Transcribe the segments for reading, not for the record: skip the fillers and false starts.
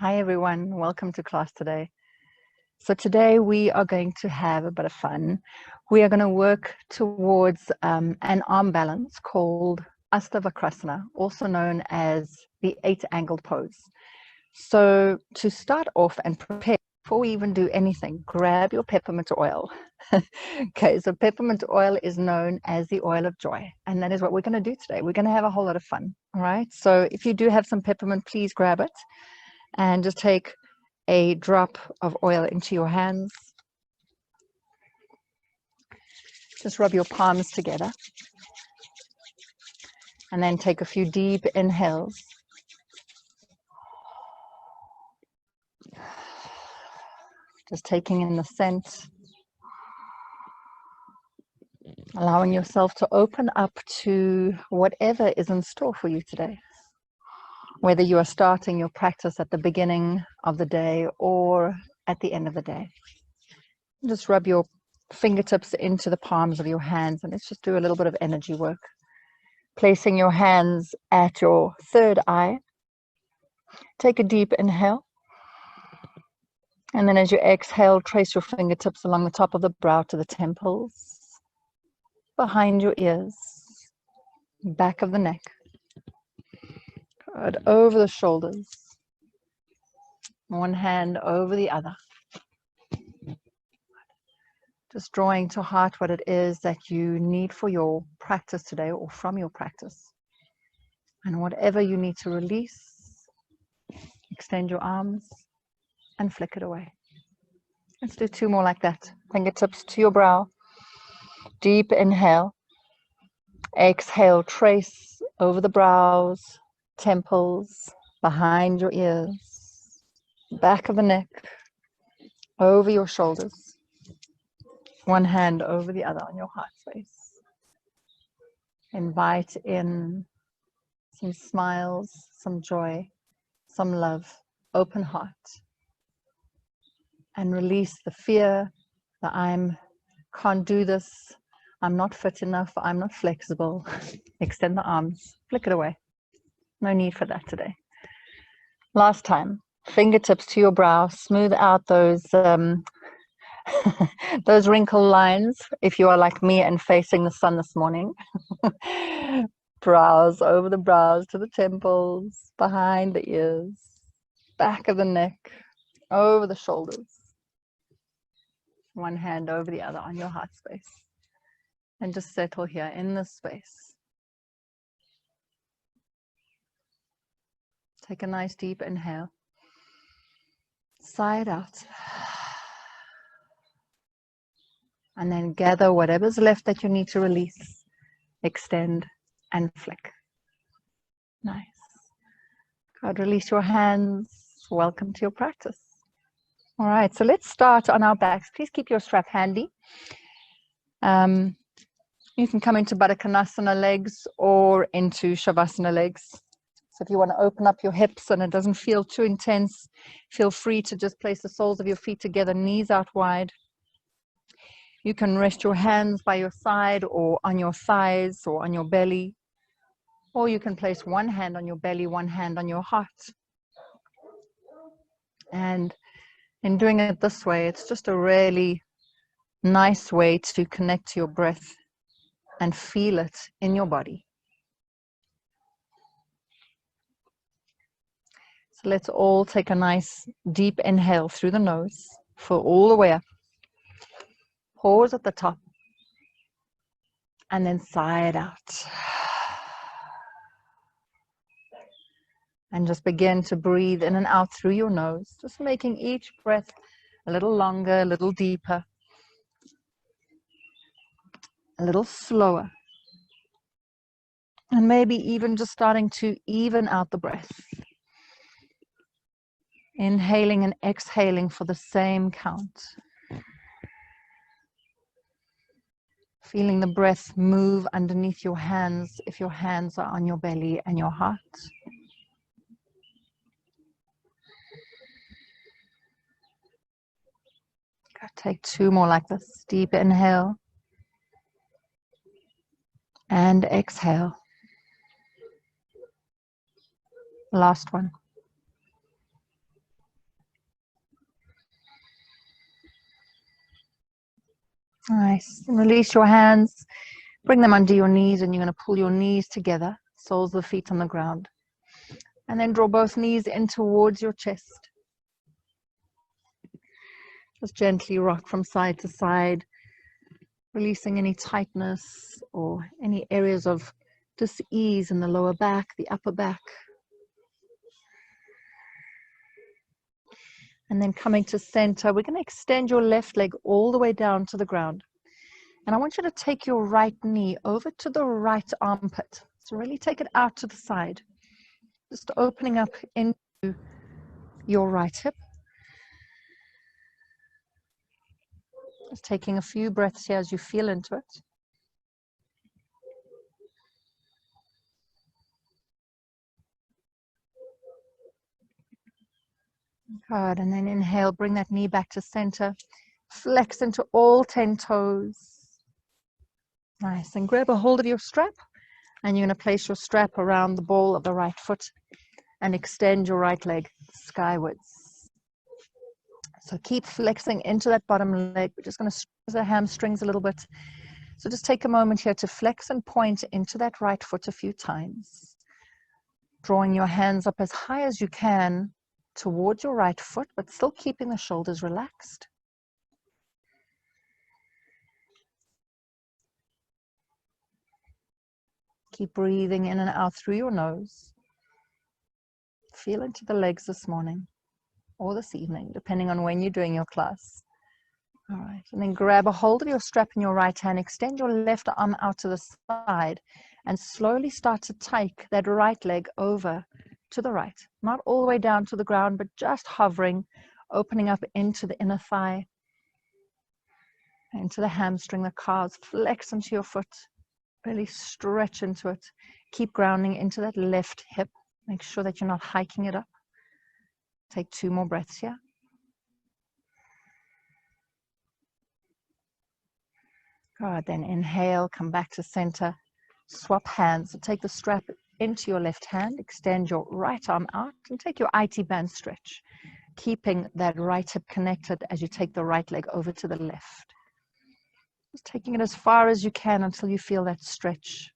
Hi everyone, welcome to class today. So today we are going to have a bit of fun. We are going to work towards an arm balance called Astavakrasana, also known as the 8-angled pose. So to start off and prepare, before we even do anything, grab your peppermint oil. Okay, so peppermint oil is known as the oil of joy, and that is what we're going to do today. We're going to have a whole lot of fun, all right? So if you do have some peppermint, please grab it and just take a drop of oil into your hands. Just rub your palms together and then take a few deep inhales. Just taking in the scent, allowing yourself to open up to whatever is in store for you today. Whether you are starting your practice at the beginning of the day or at the end of the day. Just rub your fingertips into the palms of your hands and let's just do a little bit of energy work. Placing your hands at your third eye. Take a deep inhale. And then as you exhale, trace your fingertips along the top of the brow to the temples, behind your ears, back of the neck. Good. Over the shoulders. One hand over the other. Just drawing to heart what it is that you need for your practice today or from your practice. And whatever you need to release, extend your arms and flick it away. Let's do 2 more like that. Fingertips to your brow. Deep inhale. Exhale, trace over the brows, temples, behind your ears, back of the neck, over your shoulders. One hand over the other on your heart space. Invite in some smiles, some joy, some love, open heart. And release the fear that I can't do this, I'm not fit enough, I'm not flexible. Extend the arms, flick it away. No need for that today. Last time, fingertips to your brow, smooth out those those wrinkle lines if you are like me and facing the sun this morning. Brows over the brows to the temples, behind the ears, back of the neck, over the shoulders. One hand over the other on your heart space. And just settle here in this space. Take a nice deep inhale. Sigh it out. And then gather whatever's left that you need to release, extend, and flick. Nice. God, release your hands. Welcome to your practice. All right, so let's start on our backs. Please keep your strap handy. You can come into Baddha Konasana legs or into Shavasana legs. So if you want to open up your hips and it doesn't feel too intense, feel free to just place the soles of your feet together, knees out wide. You can rest your hands by your side or on your thighs or on your belly. Or you can place one hand on your belly, one hand on your heart. And in doing it this way, it's just a really nice way to connect to your breath and feel it in your body. So let's all take a nice deep inhale through the nose for all the way up. Pause at the top and then sigh it out. And just begin to breathe in and out through your nose, just making each breath a little longer, a little deeper, a little slower. And maybe even just starting to even out the breath. Inhaling and exhaling for the same count. Feeling the breath move underneath your hands if your hands are on your belly and your heart. Take 2 more like this. Deep inhale. And exhale. Last one. Nice. And release your hands. Bring them under your knees, and you're going to pull your knees together, soles of the feet on the ground. And then draw both knees in towards your chest. Just gently rock from side to side, releasing any tightness or any areas of dis-ease in the lower back, the upper back. And then coming to center, we're going to extend your left leg all the way down to the ground. And I want you to take your right knee over to the right armpit. So really take it out to the side. Just opening up into your right hip. Just taking a few breaths here as you feel into it. Good, and then inhale, bring that knee back to center. Flex into all 10 toes. Nice, and grab a hold of your strap. And you're going to place your strap around the ball of the right foot and extend your right leg skywards. So keep flexing into that bottom leg. We're just going to stretch the hamstrings a little bit. So just take a moment here to flex and point into that right foot a few times. Drawing your hands up as high as you can towards your right foot, but still keeping the shoulders relaxed. Keep breathing in and out through your nose. Feel into the legs this morning or this evening, depending on when you're doing your class. All right, and then grab a hold of your strap in your right hand, extend your left arm out to the side, and slowly start to take that right leg over to the right. Not all the way down to the ground, but just hovering, opening up into the inner thigh, into the hamstring, the calves. Flex into your foot. Really stretch into it. Keep grounding into that left hip. Make sure that you're not hiking it up. Take 2 more breaths here. Good, then inhale, come back to center. Swap hands. So take the strap into your left hand, extend your right arm out, and take your IT band stretch, keeping that right hip connected as you take the right leg over to the left. Just taking it as far as you can until you feel that stretch.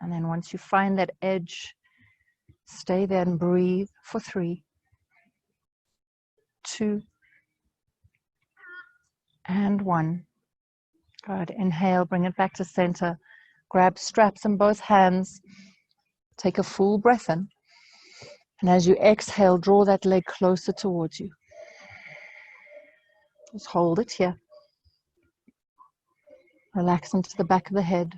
And then once you find that edge, stay there and breathe for 3, 2, and 1. Good. Inhale, bring it back to center. Grab straps in both hands. Take a full breath in. And as you exhale, draw that leg closer towards you. Just hold it here. Relax into the back of the head.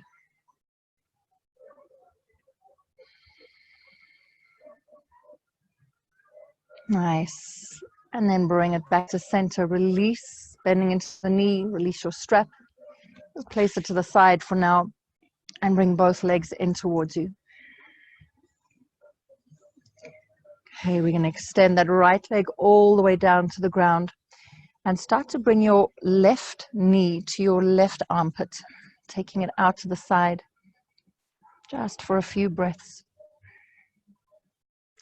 Nice. And then bring it back to center. Release, bending into the knee. Release your strap. Just place it to the side for now. And bring both legs in towards you. Okay, we're going to extend that right leg all the way down to the ground. And start to bring your left knee to your left armpit. Taking it out to the side. Just for a few breaths.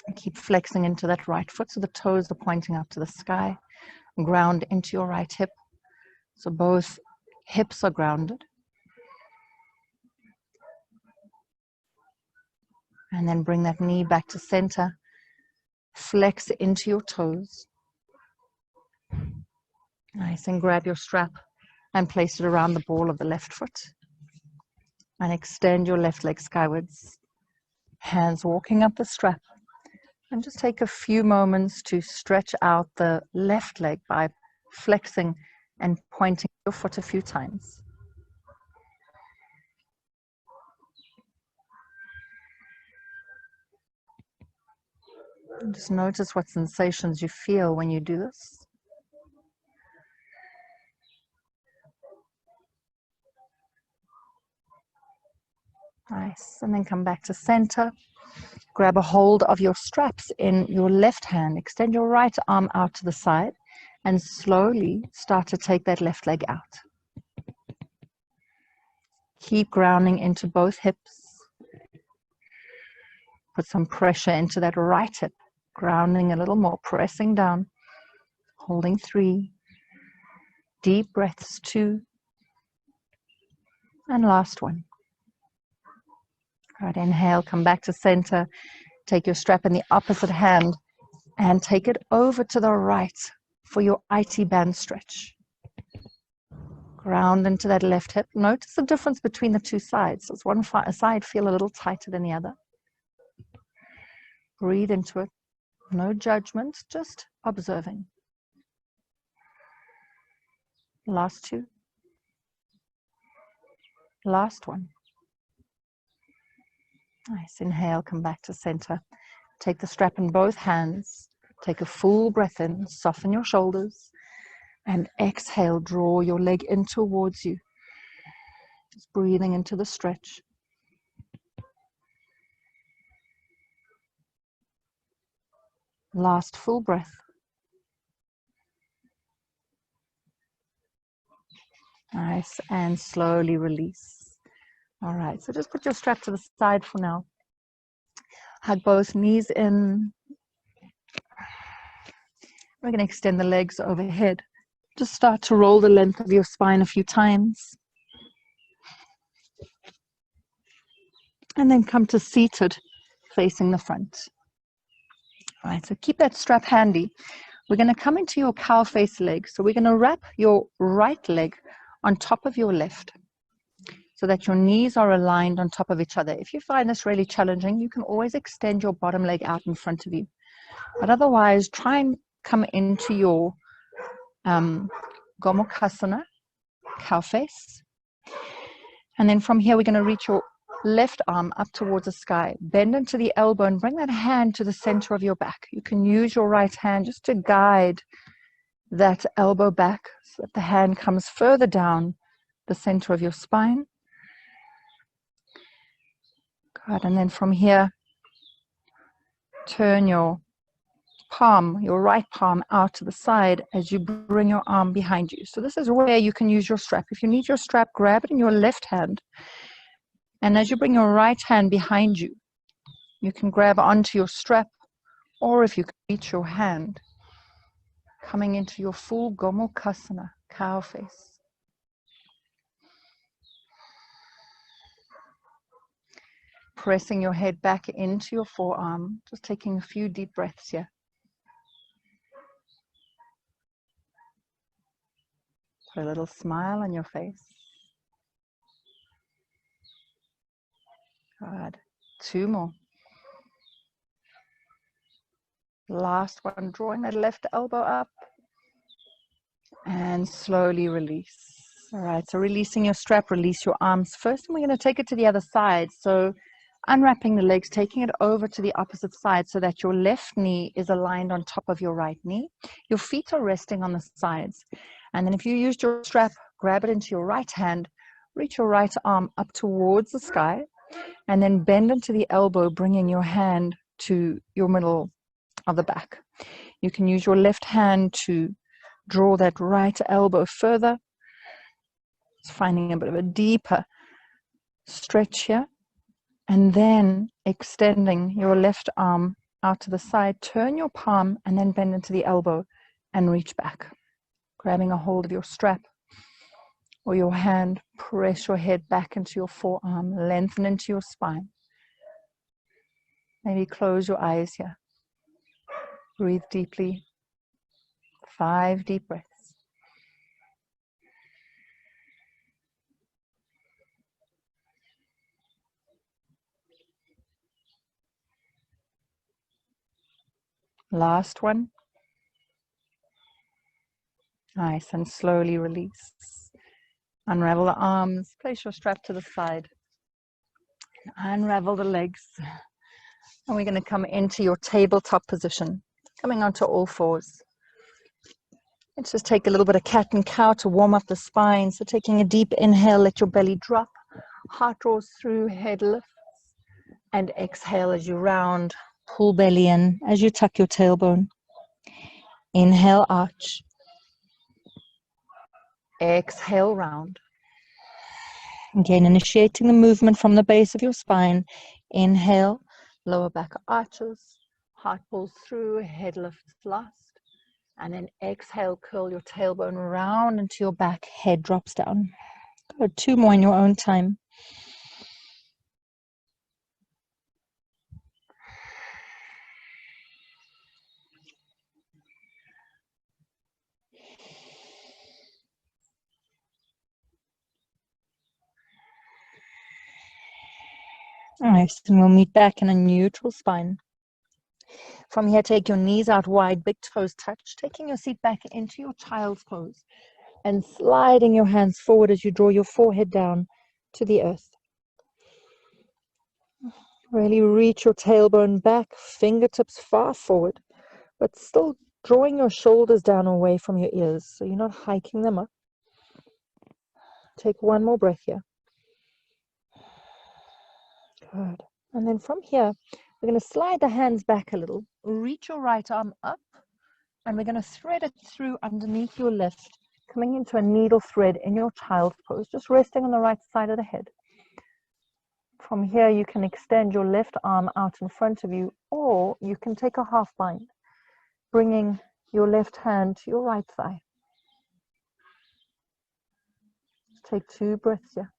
And keep flexing into that right foot so the toes are pointing up to the sky. Ground into your right hip. So both hips are grounded. And then bring that knee back to center. Flex into your toes. Nice, and grab your strap and place it around the ball of the left foot. And extend your left leg skywards. Hands walking up the strap. And just take a few moments to stretch out the left leg by flexing and pointing your foot a few times. And just notice what sensations you feel when you do this. Nice, and then come back to center. Grab a hold of your straps in your left hand. Extend your right arm out to the side and slowly start to take that left leg out. Keep grounding into both hips. Put some pressure into that right hip. Grounding a little more, pressing down. Holding 3. Deep breaths, 2, And last one. All right, inhale, come back to center. Take your strap in the opposite hand and take it over to the right for your IT band stretch. Ground into that left hip. Notice the difference between the two sides. Does one side feel a little tighter than the other? Breathe into it. No judgment, just observing. Last two. Last one. Nice. Inhale, come back to center. Take the strap in both hands. Take a full breath in. Soften your shoulders. And exhale, draw your leg in towards you. Just breathing into the stretch. Last full breath. Nice, and slowly release. All right, so just put your strap to the side for now. Hug both knees in. We're going to extend the legs overhead. Just start to roll the length of your spine a few times. And then come to seated, facing the front. All right, so keep that strap handy. We're going to come into your cow face leg. So we're going to wrap your right leg on top of your left so that your knees are aligned on top of each other. If you find this really challenging, you can always extend your bottom leg out in front of you. But otherwise, try and come into your Gomukhasana, cow face. And then from here, we're going to reach your left arm up towards the sky. Bend into the elbow and bring that hand to the center of your back. You can use your right hand just to guide that elbow back so that the hand comes further down the center of your spine. Good. And then from here, turn your palm, your right palm out to the side as you bring your arm behind you. So this is where you can use your strap. If you need your strap, grab it in your left hand. And as you bring your right hand behind you, you can grab onto your strap, or if you can reach your hand, coming into your full Gomukhasana, cow face. Pressing your head back into your forearm, just taking a few deep breaths here. Put a little smile on your face. Good. Two more. Last one, drawing that left elbow up and slowly release. All right, so releasing your strap, release your arms first, and we're going to take it to the other side. So unwrapping the legs, taking it over to the opposite side so that your left knee is aligned on top of your right knee. Your feet are resting on the sides. And then if you used your strap, grab it into your right hand, reach your right arm up towards the sky, and then bend into the elbow, bringing your hand to your middle of the back. You can use your left hand to draw that right elbow further. It's finding a bit of a deeper stretch here. And then extending your left arm out to the side, turn your palm and then bend into the elbow and reach back. Grabbing a hold of your strap or your hand, press your head back into your forearm, lengthen into your spine. Maybe close your eyes here. Breathe deeply. 5 deep breaths. Last one. Nice, and slowly release. Unravel the arms, place your strap to the side. Unravel the legs. And we're going to come into your tabletop position, coming onto all fours. Let's just take a little bit of cat and cow to warm up the spine. So taking a deep inhale, let your belly drop. Heart draws through, head lifts. And exhale as you round, pull belly in as you tuck your tailbone. Inhale, arch. Exhale, round. Again, initiating the movement from the base of your spine. Inhale, lower back arches. Heart pulls through, head lifts last. And then exhale, curl your tailbone round into your back, head drops down. Good. 2 more in your own time. Nice. And we'll meet back in a neutral spine. From here, take your knees out wide, big toes touch, taking your seat back into your child's pose and sliding your hands forward as you draw your forehead down to the earth. Really reach your tailbone back, fingertips far forward, but still drawing your shoulders down away from your ears, so you're not hiking them up. Take one more breath here. Good. And then from here, we're going to slide the hands back a little, reach your right arm up, and we're going to thread it through underneath your left, coming into a needle thread in your child's pose, just resting on the right side of the head. From here, you can extend your left arm out in front of you, or you can take a half bind, bringing your left hand to your right thigh. Take 2 breaths here.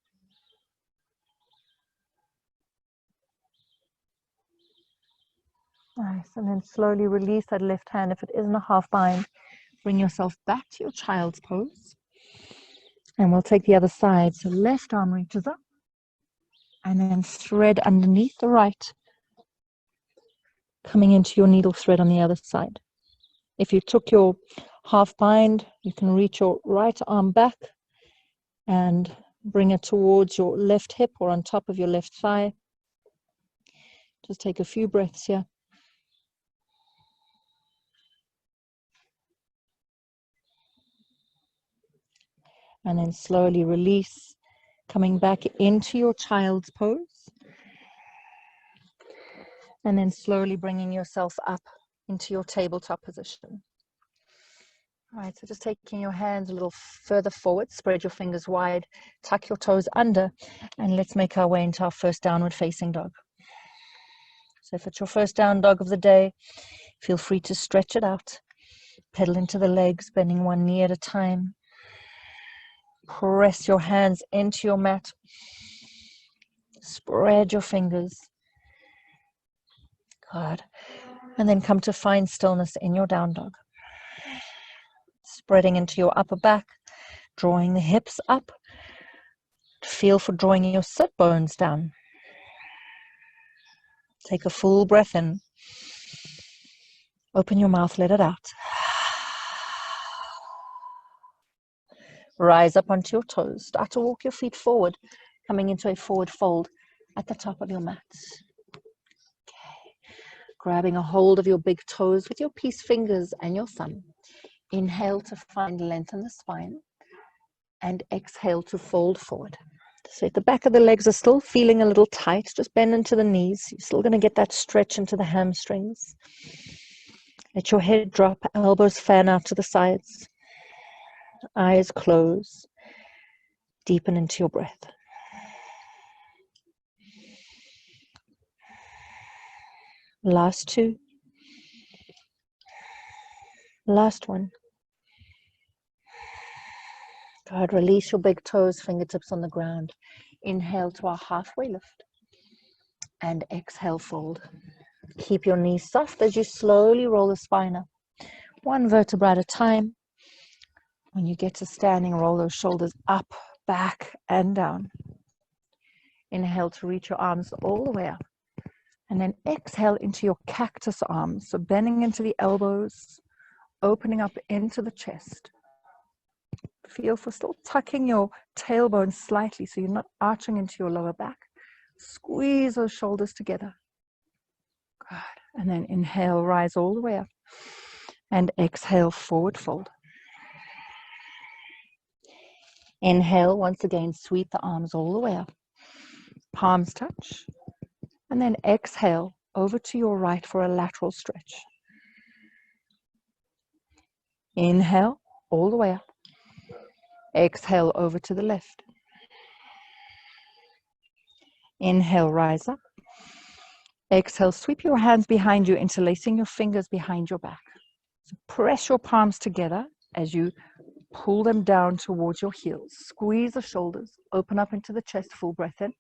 Nice, and then slowly release that left hand. If it isn't a half bind, bring yourself back to your child's pose. And we'll take the other side. So left arm reaches up, and then thread underneath the right, coming into your needle thread on the other side. If you took your half bind, you can reach your right arm back and bring it towards your left hip or on top of your left thigh. Just take a few breaths here. And then slowly release, coming back into your child's pose. And then slowly bringing yourself up into your tabletop position. All right, so just taking your hands a little further forward, spread your fingers wide, tuck your toes under, and let's make our way into our first downward facing dog. So if it's your first down dog of the day, feel free to stretch it out, pedal into the legs, bending one knee at a time. Press your hands into your mat. Spread your fingers. Good. And then come to find stillness in your down dog. Spreading into your upper back, drawing the hips up. Feel for drawing your sit bones down. Take a full breath in. Open your mouth, let it out. Rise up onto your toes. Start to walk your feet forward, coming into a forward fold at the top of your mat. Okay. Grabbing a hold of your big toes with your peace fingers and your thumb. Inhale to find length in the spine, and exhale to fold forward. So if the back of the legs are still feeling a little tight, just bend into the knees. You're still going to get that stretch into the hamstrings. Let your head drop, elbows fan out to the sides. Eyes close. Deepen into your breath. Last 2. Last 1. Good. Release your big toes, fingertips on the ground. Inhale to our halfway lift. And exhale, fold. Keep your knees soft as you slowly roll the spine up. 1 vertebra at a time. When you get to standing, roll those shoulders up, back, and down. Inhale to reach your arms all the way up. And then exhale into your cactus arms. So bending into the elbows, opening up into the chest. Feel for still tucking your tailbone slightly so you're not arching into your lower back. Squeeze those shoulders together. Good. And then inhale, rise all the way up. And exhale, forward fold. Inhale, once again, sweep the arms all the way up. Palms touch. And then exhale over to your right for a lateral stretch. Inhale, all the way up. Exhale over to the left. Inhale, rise up. Exhale, sweep your hands behind you, interlacing your fingers behind your back. So press your palms together as you Pull them down towards your heels. Squeeze the shoulders. Open up into the chest. Full breath in.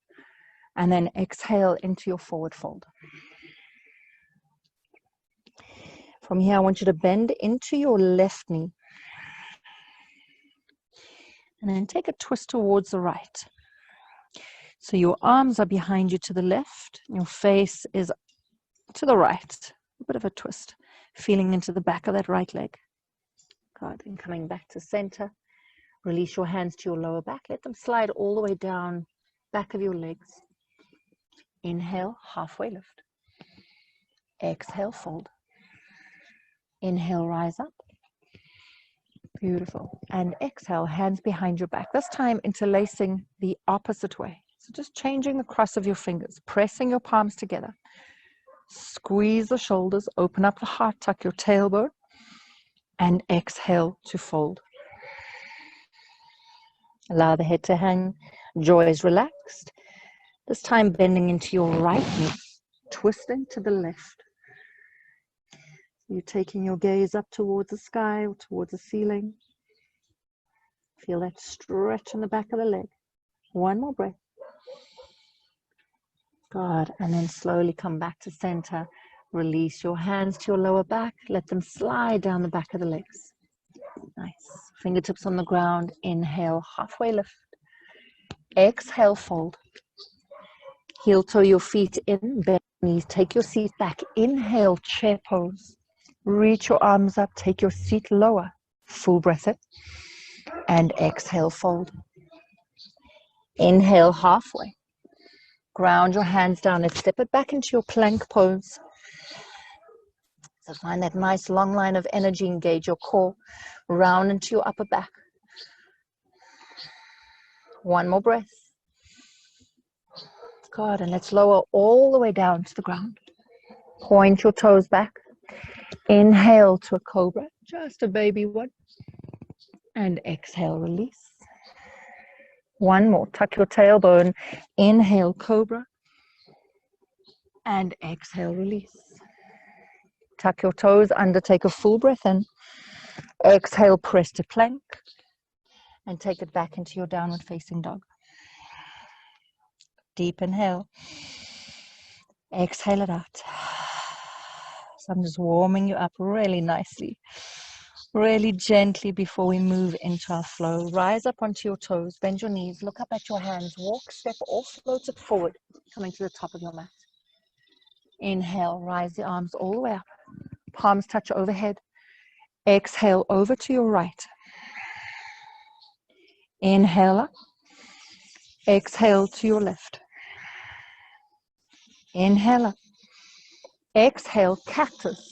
And then exhale into your forward fold. From here, I want you to bend into your left knee. And then take a twist towards the right. So your arms are behind you to the left. Your face is to the right. A bit of a twist. Feeling into the back of that right leg. Good. And coming back to center. Release your hands to your lower back. Let them slide all the way down back of your legs. Inhale, halfway lift. Exhale, fold. Inhale, rise up. Beautiful. And exhale, hands behind your back. This time interlacing the opposite way. So just changing the cross of your fingers, pressing your palms together. Squeeze the shoulders, open up the heart, tuck your tailbone, and exhale to fold. Allow the head to hang, jaw is relaxed. This time bending into your right knee, twisting to the left. You're taking your gaze up towards the sky or towards the ceiling. Feel that stretch in the back of the leg. One more breath. Good. And then slowly come back to center. Release your hands to your lower back. Let them slide down the back of the legs. Nice. Fingertips on the ground. Inhale, halfway lift. Exhale, fold. Heel toe your feet in, bend knees. Take your seat back. Inhale, chair pose. Reach your arms up. Take your seat lower. Full breath in. And exhale, fold. Inhale, halfway. Ground your hands down. Let's step it back into your plank pose. So find that nice long line of energy. Engage your core. Round into your upper back. One more breath. Good. And let's lower all the way down to the ground. Point your toes back. Inhale to a cobra. Just a baby one. And exhale, release. One more. Tuck your tailbone. Inhale, cobra. And exhale, release. Tuck your toes under. Take a full breath in. Exhale, press to plank. And take it back into your downward facing dog. Deep inhale. Exhale it out. So I'm just warming you up really nicely. Really gently before we move into our flow. Rise up onto your toes. Bend your knees. Look up at your hands. Walk, step, or float it forward. Coming to the top of your mat. Inhale. Rise the arms all the way up. Palms touch overhead. Exhale over to your right. Inhale up. Exhale to your left. Inhale up. Exhale, cactus.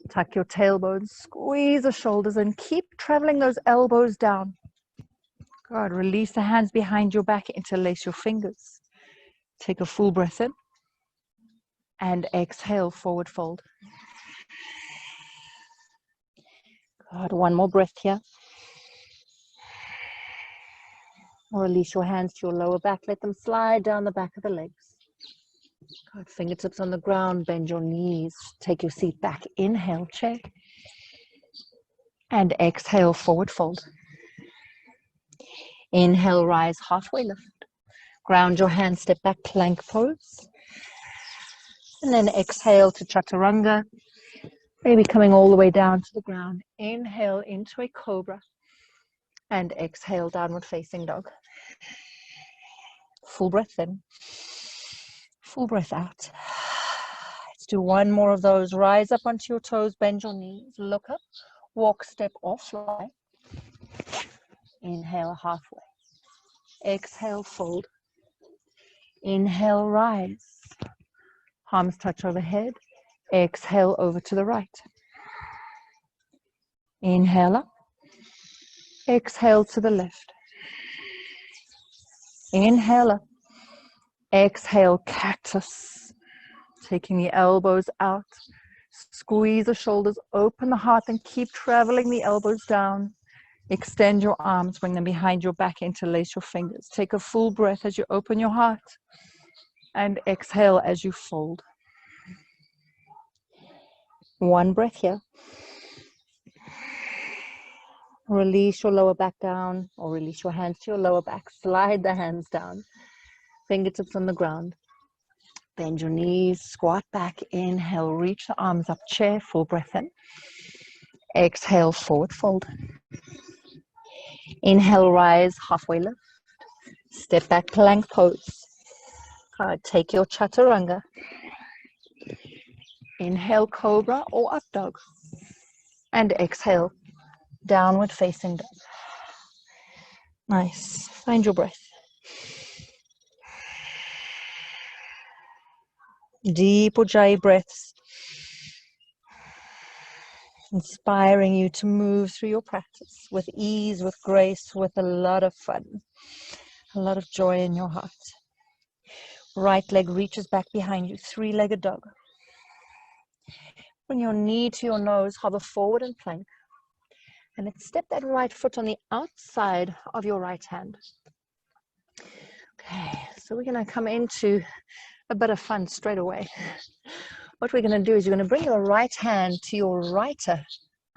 Tuck your tailbone, squeeze the shoulders, and keep traveling those elbows down. Good. Release the hands behind your back. Interlace your fingers. Take a full breath in. And exhale, forward fold. Good. One more breath here. Release your hands to your lower back. Let them slide down the back of the legs. Good. Fingertips on the ground. Bend your knees. Take your seat back. Inhale, chair. And exhale, forward fold. Inhale, rise, halfway lift. Ground your hands, step back, plank pose. And then exhale to chaturanga. Maybe coming all the way down to the ground. Inhale into a cobra. And exhale, downward facing dog. Full breath in. Full breath out. Let's do one more of those. Rise up onto your toes, bend your knees, look up, walk, step, or fly. Inhale, halfway. Exhale, fold. Inhale, rise. Palms touch overhead. Exhale, over to the right. Inhale up. Exhale to the left. Inhale up. Exhale, cactus. Taking the elbows out. Squeeze the shoulders, open the heart, and keep traveling the elbows down. Extend your arms, bring them behind your back, interlace your fingers. Take a full breath as you open your heart. And exhale as you fold. One breath here. Release your lower back down, or release your hands to your lower back. Slide the hands down. Fingertips on the ground. Bend your knees, squat back. Inhale, reach the arms up, chair, full breath in. Exhale, forward fold. Inhale, rise, halfway lift. Step back, plank pose. Take your chaturanga. Inhale, cobra or up dog. And exhale, downward facing dog. Nice. Find your breath. Deep Ujjayi breaths. Inspiring you to move through your practice with ease, with grace, with a lot of fun. A lot of joy in your heart. Right leg reaches back behind you, three-legged dog. Bring your knee to your nose, hover forward and plank. And then step that right foot on the outside of your right hand. Okay, so we're going to come into a bit of fun straight away. What we're going to do is you're going to bring your right hand to your right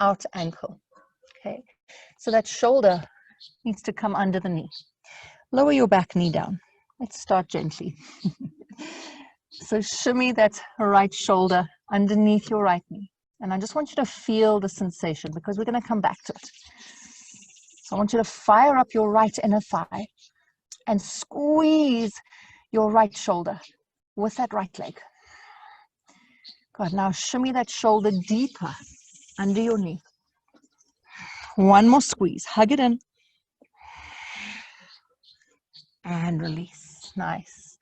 out ankle. Okay, so that shoulder needs to come under the knee. Lower your back knee down. Let's start gently. So shimmy that right shoulder underneath your right knee. And I just want you to feel the sensation because we're going to come back to it. So I want you to fire up your right inner thigh and squeeze your right shoulder with that right leg. Good. Now shimmy that shoulder deeper under your knee. One more squeeze. Hug it in. And release. Nice.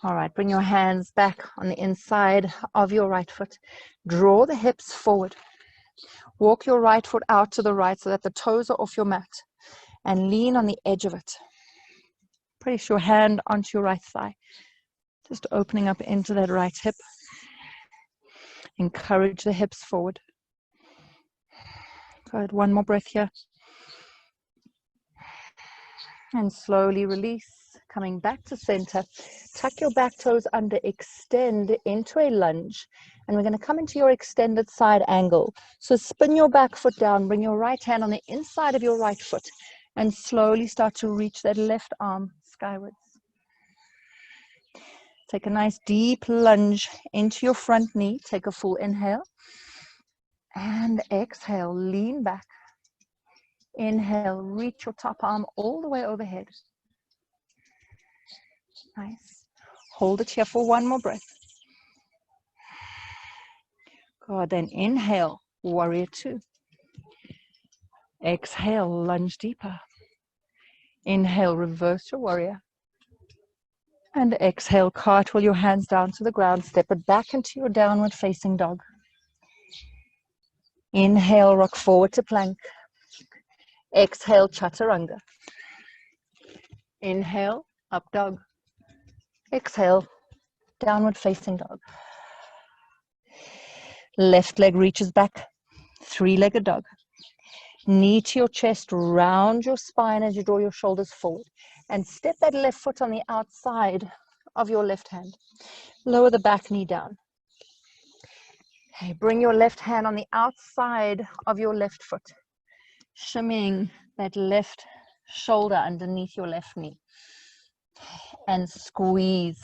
All right. Bring your hands back on the inside of your right foot. Draw the hips forward. Walk your right foot out to the right so that the toes are off your mat. And lean on the edge of it. Place your hand onto your right thigh. Just opening up into that right hip. Encourage the hips forward. Good. One more breath here. And slowly release. Coming back to center. Tuck your back toes under. Extend into a lunge. And we're going to come into your extended side angle. So spin your back foot down. Bring your right hand on the inside of your right foot. And slowly start to reach that left arm skywards. Take a nice deep lunge into your front knee. Take a full inhale. And exhale. Lean back. Inhale. Reach your top arm all the way overhead. Nice. Hold it here for one more breath. Good. Then inhale. Warrior two. Exhale. Lunge deeper. Inhale. Reverse your warrior. And exhale. Cartwheel your hands down to the ground. Step it back into your downward facing dog. Inhale. Rock forward to plank. Exhale. Chaturanga. Inhale. Up dog. Exhale. Downward facing dog. Left leg reaches back. Three-legged dog. Knee to your chest. Round your spine as you draw your shoulders forward. And step that left foot on the outside of your left hand. Lower the back knee down. Okay, bring your left hand on the outside of your left foot. Shimmying that left shoulder underneath your left knee. And squeeze.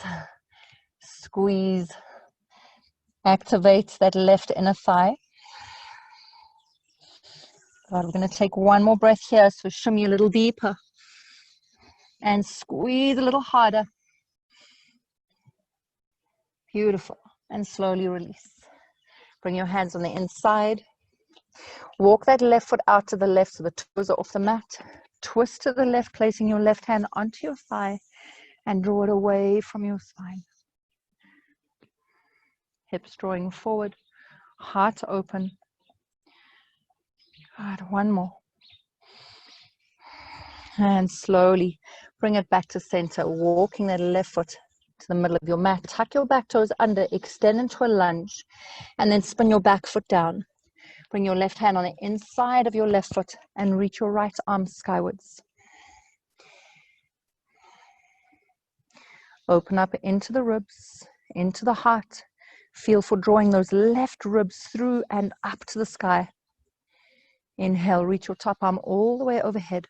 Squeeze. Activate that left inner thigh. Good. We're going to take one more breath here. So shimmy a little deeper. And squeeze a little harder. Beautiful. And slowly release. Bring your hands on the inside. Walk that left foot out to the left so the toes are off the mat. Twist to the left, placing your left hand onto your thigh and draw it away from your spine. Hips drawing forward, heart open. Good. One more. And slowly bring it back to center, walking that left foot to the middle of your mat. Tuck your back toes under, extend into a lunge, and then spin your back foot down. Bring your left hand on the inside of your left foot and reach your right arm skywards. Open up into the ribs, into the heart. Feel for drawing those left ribs through and up to the sky. Inhale, reach your top arm all the way overhead.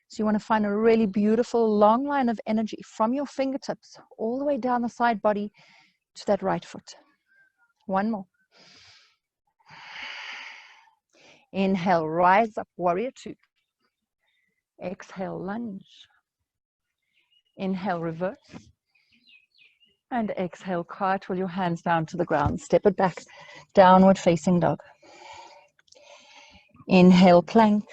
So you want to find a really beautiful long line of energy from your fingertips all the way down the side body to that right foot. One more. Inhale, rise up, warrior two. Exhale, lunge. Inhale, reverse. And exhale, cartwheel your hands down to the ground. Step it back, downward facing dog. Inhale, plank.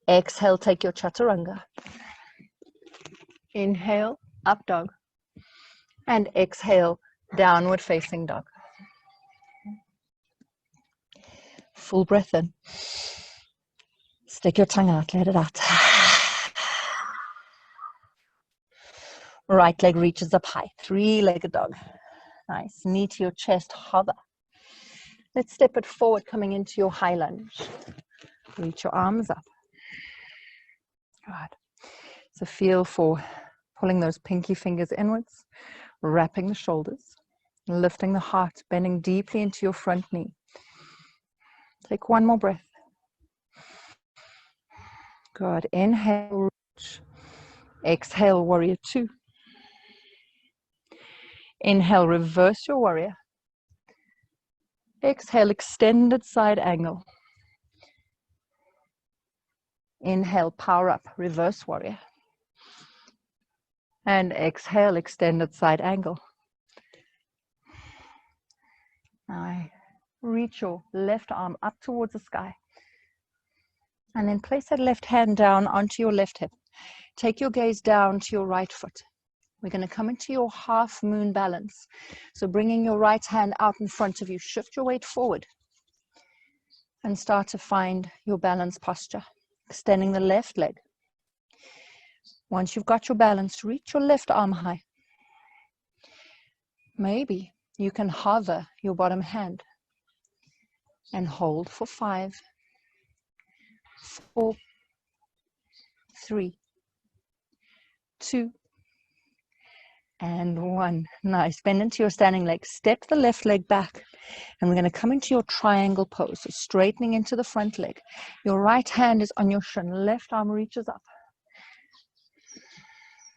Exhale, take your chaturanga. Inhale, up dog. And exhale, downward facing dog. Full breath in. Stick your tongue out, let it out. Right leg reaches up high, three-legged dog. Nice, knee to your chest, hover. Let's step it forward, coming into your high lunge. Reach your arms up. Good. So feel for pulling those pinky fingers inwards, wrapping the shoulders, lifting the heart, bending deeply into your front knee. Take one more breath. Good. Inhale, reach. Exhale, warrior two. Inhale, reverse your warrior. Exhale, extended side angle. Inhale, power up, reverse warrior. And exhale, extended side angle. Now reach your left arm up towards the sky. And then place that left hand down onto your left hip. Take your gaze down to your right foot. We're going to come into your half moon balance. So bringing your right hand out in front of you, shift your weight forward and start to find your balance posture. Extending the left leg. Once you've got your balance, reach your left arm high. Maybe you can hover your bottom hand and hold for 5, 4, 3, 2, and 1. Nice. Bend into your standing leg. Step the left leg back. And we're going to come into your triangle pose. So straightening into the front leg. Your right hand is on your shin. Left arm reaches up.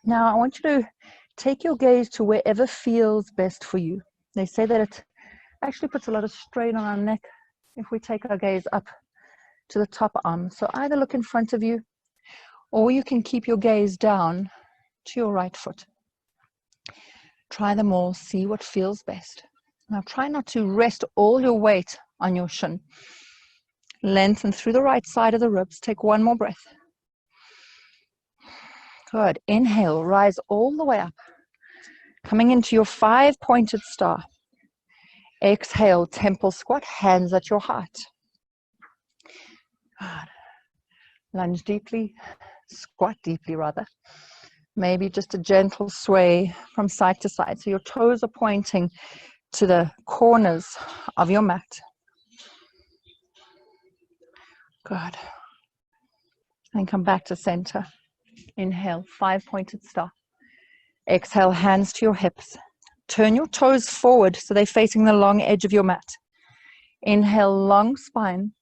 Now I want you to take your gaze to wherever feels best for you. They say that it actually puts a lot of strain on our neck if we take our gaze up to the top arm. So either look in front of you, or you can keep your gaze down to your right foot. Try them all, see what feels best. Now try not to rest all your weight on your shin. Lengthen through the right side of the ribs. Take one more breath. Good. Inhale, rise all the way up. Coming into your 5-pointed star. Exhale, temple squat, hands at your heart. Good. Lunge deeply, squat deeply rather. Maybe just a gentle sway from side to side. So your toes are pointing to the corners of your mat. Good. And come back to center. Inhale, 5-pointed star. Exhale, hands to your hips. Turn your toes forward so they're facing the long edge of your mat. Inhale, long spine.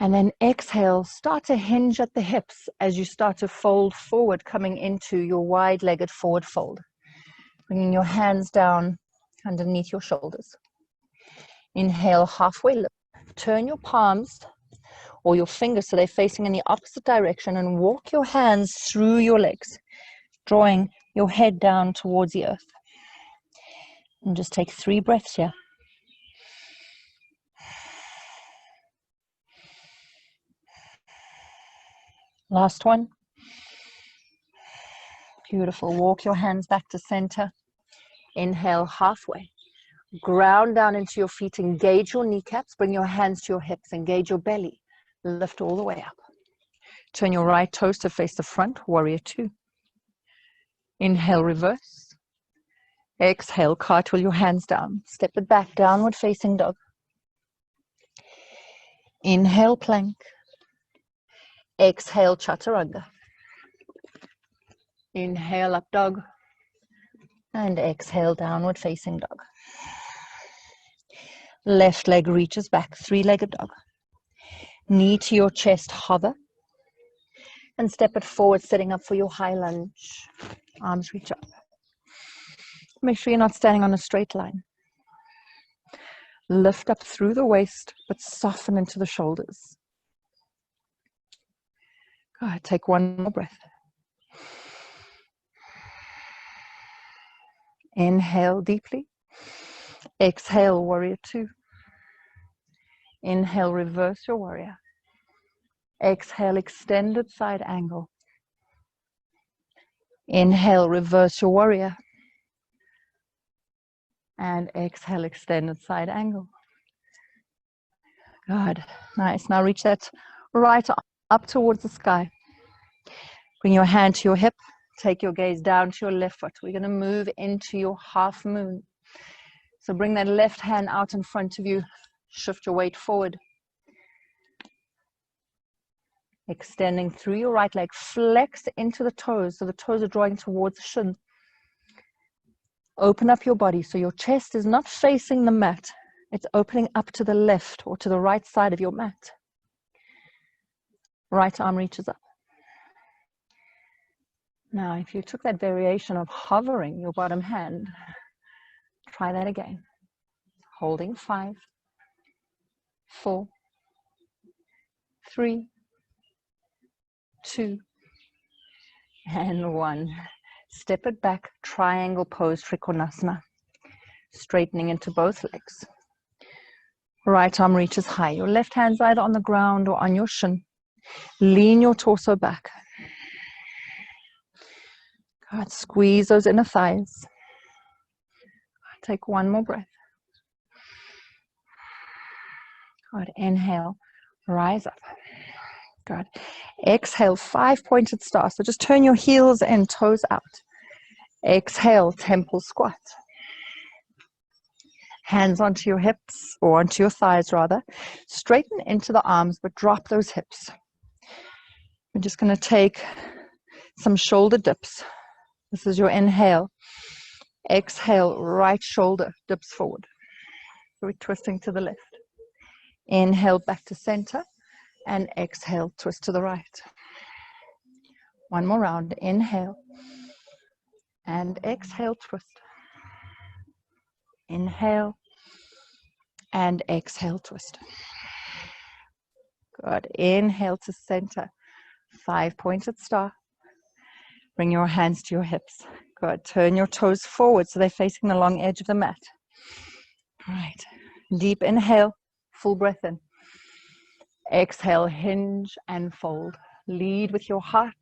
And then exhale, start to hinge at the hips as you start to fold forward, coming into your wide-legged forward fold. Bringing your hands down underneath your shoulders. Inhale, halfway lift. Turn your palms or your fingers so they're facing in the opposite direction and walk your hands through your legs, drawing your head down towards the earth. And just take 3 breaths here. Last one. Beautiful. Walk your hands back to center. Inhale, halfway. Ground down into your feet. Engage your kneecaps. Bring your hands to your hips. Engage your belly. Lift all the way up. Turn your right toes to face the front. Warrior two. Inhale, reverse. Exhale, cartwheel your hands down. Step it back, downward facing dog. Inhale, plank. Exhale, chaturanga. Inhale, up dog. And exhale, downward facing dog. Left leg reaches back, 3-legged dog. Knee to your chest, hover. And step it forward, setting up for your high lunge. Arms reach up. Make sure you're not standing on a straight line. Lift up through the waist, but soften into the shoulders. Good. Take one more breath. Inhale deeply. Exhale, warrior two. Inhale, reverse your warrior. Exhale, extended side angle. Inhale, reverse your warrior. And exhale, extended side angle. Good. Nice. Now reach that right up towards the sky. Bring your hand to your hip. Take your gaze down to your left foot. We're going to move into your half moon. So bring that left hand out in front of you. Shift your weight forward. Extending through your right leg. Flex into the toes. So the toes are drawing towards the shin. Open up your body. So your chest is not facing the mat. It's opening up to the left or to the right side of your mat. Right arm reaches up. Now, if you took that variation of hovering your bottom hand, try that again. Holding 5, 4, 3, 2, and 1. Step it back, triangle pose, Trikonasana. Straightening into both legs. Right arm reaches high. Your left hand's either on the ground or on your shin. Lean your torso back. Good. Squeeze those inner thighs. Take one more breath. Good. Inhale. Rise up. Good. Exhale. 5-pointed star. So just turn your heels and toes out. Exhale. Temple squat. Hands onto your hips, or onto your thighs rather. Straighten into the arms, but drop those hips. We're just going to take some shoulder dips. This is your inhale. Exhale, right shoulder dips forward. So we're twisting to the left. Inhale back to center, and exhale, twist to the right. One more round. Inhale, and exhale, twist. Inhale, and exhale, twist. Good. Inhale to center. 5-pointed star. Bring your hands to your hips. Good. Turn your toes forward so they're facing the long edge of the mat. All right. Deep inhale. Full breath in. Exhale. Hinge and fold. Lead with your heart.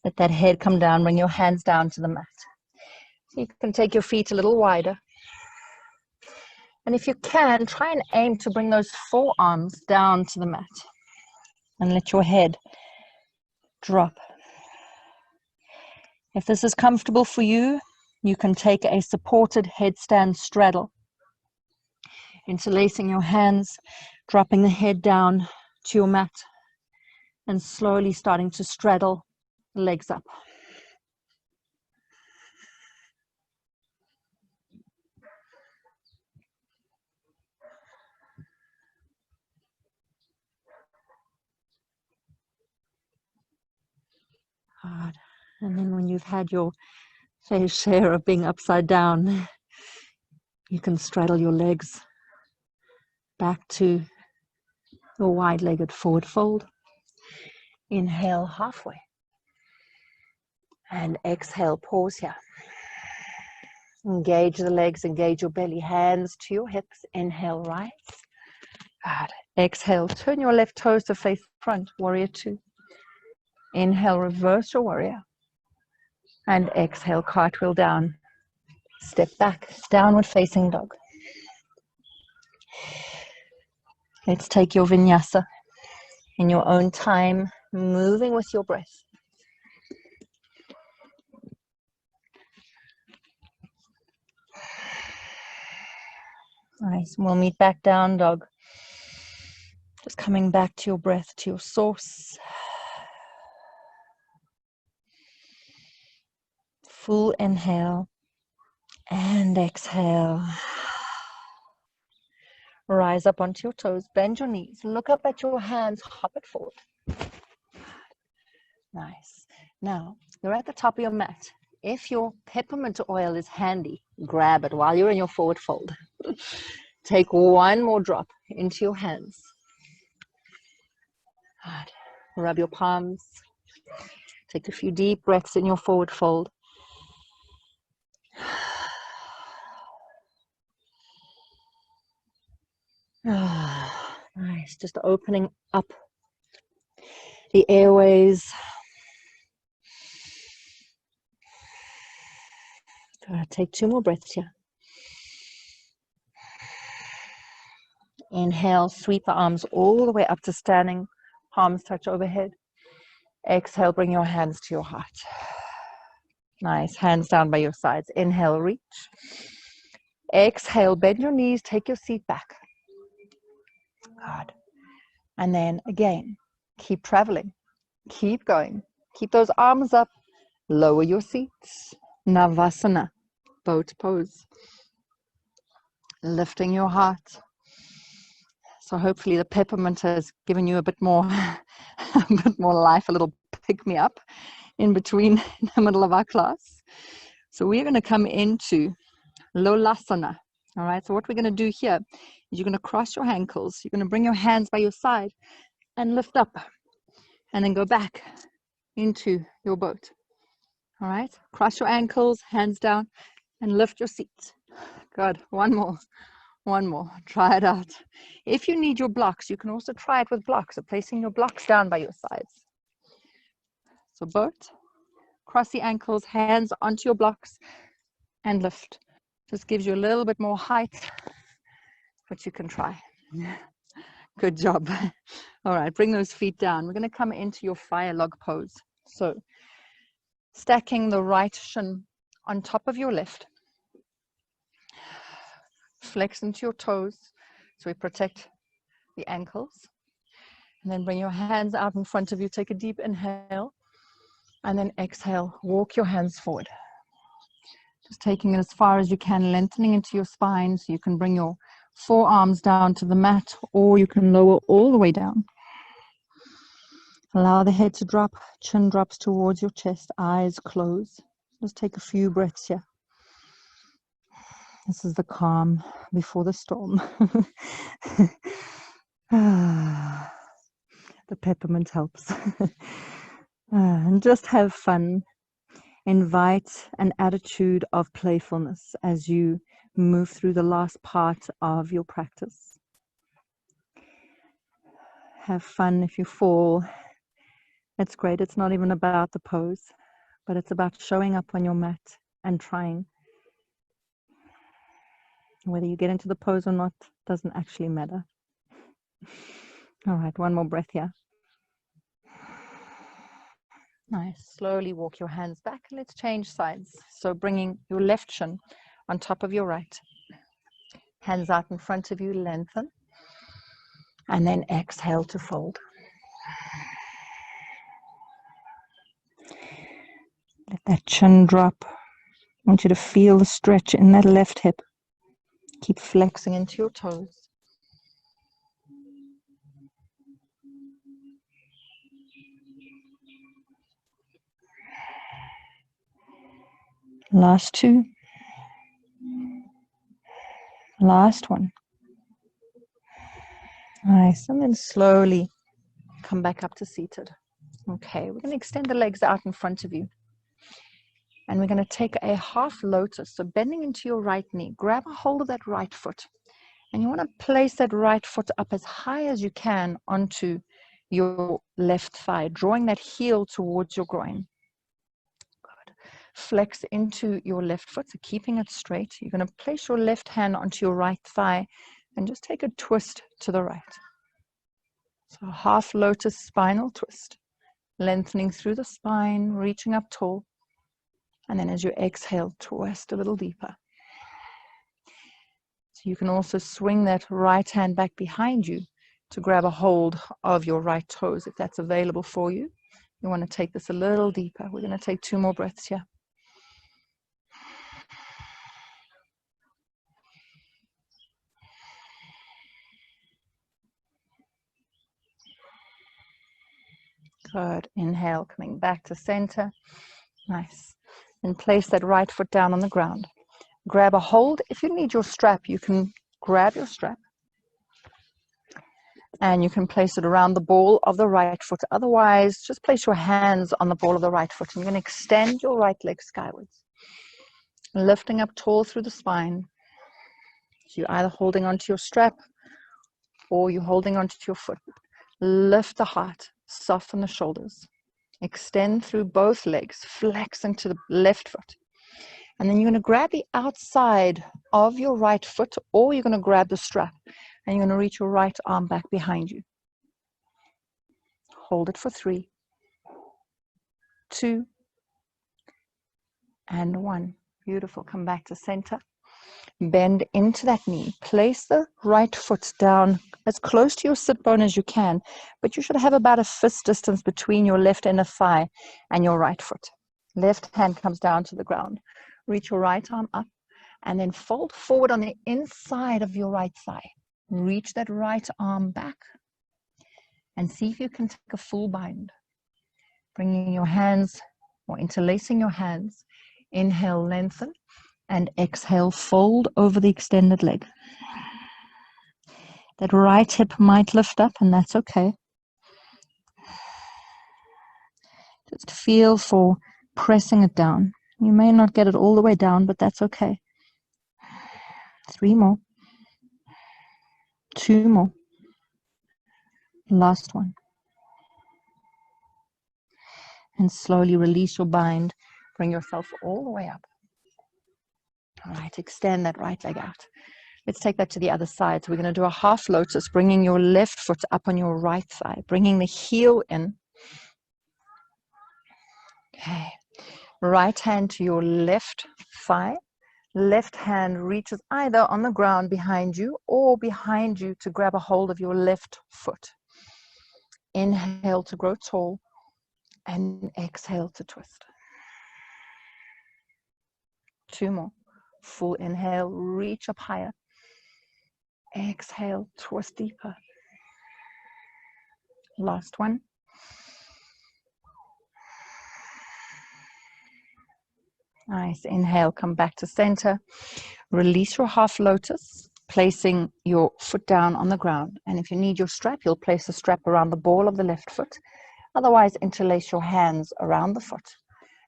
Let that head come down. Bring your hands down to the mat. You can take your feet a little wider. And if you can, try and aim to bring those forearms down to the mat. And let your head drop. If this is comfortable for you, you can take a supported headstand straddle. Interlacing your hands, dropping the head down to your mat, and slowly starting to straddle the legs up. Hard. And then when you've had your fair share of being upside down, you can straddle your legs back to your wide-legged forward fold. Inhale halfway. And exhale, pause here. Engage the legs, engage your belly, hands to your hips. Inhale, rise. Good. Exhale, turn your left toes to face front, warrior two. Inhale, reverse your warrior. And exhale, cartwheel down. Step back, downward facing dog. Let's take your vinyasa in your own time, moving with your breath. Nice. We'll meet back down dog. Just coming back to your breath, to your source. Full inhale and exhale. Rise up onto your toes, bend your knees, look up at your hands, hop it forward. Nice. Now, you're at the top of your mat. If your peppermint oil is handy, grab it while you're in your forward fold. Take one more drop into your hands. Good. Rub your palms. Take a few deep breaths in your forward fold. Nice. Just opening up the airways. Take two more breaths here. Inhale, sweep the arms all the way up to standing. Palms touch overhead. Exhale, bring your hands to your heart. Nice. Hands down by your sides. Inhale, reach. Exhale, bend your knees, take your seat back. Good. And then again, keep traveling. Keep going. Keep those arms up. Lower your seats. Navasana, boat pose. Lifting your heart. So hopefully the peppermint has given you a bit more life, a little pick-me-up in between in the middle of our class. So we're going to come into Lolasana. All right, so what we're going to do here is you're going to cross your ankles. You're going to bring your hands by your side and lift up and then go back into your boat. All right, cross your ankles, hands down, and lift your seat. Good. One more. Try it out. If you need your blocks, you can also try it with blocks. So placing your blocks down by your sides. So boat, cross the ankles, hands onto your blocks, and lift. Just gives you a little bit more height, but you can try. Good job. All right, bring those feet down. We're going to come into your fire log pose. So stacking the right shin on top of your left. Flex into your toes so we protect the ankles. And then bring your hands out in front of you. Take a deep inhale. And then exhale. Walk your hands forward. Just taking it as far as you can, lengthening into your spine so you can bring your forearms down to the mat, or you can lower all the way down. Allow the head to drop, chin drops towards your chest, eyes close. Just take a few breaths here. This is the calm before the storm. The peppermint helps. And just have fun. Invite an attitude of playfulness as you move through the last part of your practice. Have fun if you fall. It's great. It's not even about the pose, but it's about showing up on your mat and trying. Whether you get into the pose or not doesn't actually matter. All right, one more breath here. Nice. Slowly walk your hands back. Let's change sides. So bringing your left shin on top of your right. Hands out in front of you, lengthen. And then exhale to fold. Let that chin drop. I want you to feel the stretch in that left hip. Keep flexing into your toes. Last two. Last one. Nice. And then slowly come back up to seated. Okay, we're going to extend the legs out in front of you. And we're going to take a half lotus. So bending into your right knee, grab a hold of that right foot. And you want to place that right foot up as high as you can onto your left thigh, drawing that heel towards your groin. Good. Flex into your left foot, so keeping it straight. You're going to place your left hand onto your right thigh and just take a twist to the right. So half lotus spinal twist, lengthening through the spine, reaching up tall. And then as you exhale, twist a little deeper. So you can also swing that right hand back behind you to grab a hold of your right toes if that's available for you. You want to take this a little deeper. We're going to take two more breaths here. Good. Inhale, coming back to center. Nice. And place that right foot down on the ground. Grab a hold. If you need your strap, you can grab your strap. And you can place it around the ball of the right foot. Otherwise, just place your hands on the ball of the right foot. And you're going to extend your right leg skywards. Lifting up tall through the spine. So you're either holding onto your strap or you're holding onto your foot. Lift the heart. Soften the shoulders. Extend through both legs. Flex into the left foot. And then you're going to grab the outside of your right foot, or you're going to grab the strap. And you're going to reach your right arm back behind you. Hold it for 3, 2, and 1. Beautiful. Come back to center. Bend into that knee. Place the right foot down as close to your sit bone as you can, but you should have about a fist distance between your left inner thigh and your right foot. Left hand comes down to the ground. Reach your right arm up and then fold forward on the inside of your right thigh. Reach that right arm back and see if you can take a full bind. Bringing your hands or interlacing your hands. Inhale, lengthen, and exhale, fold over the extended leg. That right hip might lift up, and that's okay. Just feel for pressing it down. You may not get it all the way down, but that's okay. 3 more. 2 more. Last one. And slowly release your bind. Bring yourself all the way up. All right, extend that right leg out. Let's take that to the other side. So we're going to do a half lotus, bringing your left foot up on your right thigh, bringing the heel in. Okay. Right hand to your left thigh. Left hand reaches either on the ground behind you or behind you to grab a hold of your left foot. Inhale to grow tall and exhale to twist. 2 more. Full inhale, reach up higher. Exhale, twist deeper. Last one. Nice. Inhale, come back to center. Release your half lotus, placing your foot down on the ground. And if you need your strap, you'll place the strap around the ball of the left foot. Otherwise, interlace your hands around the foot.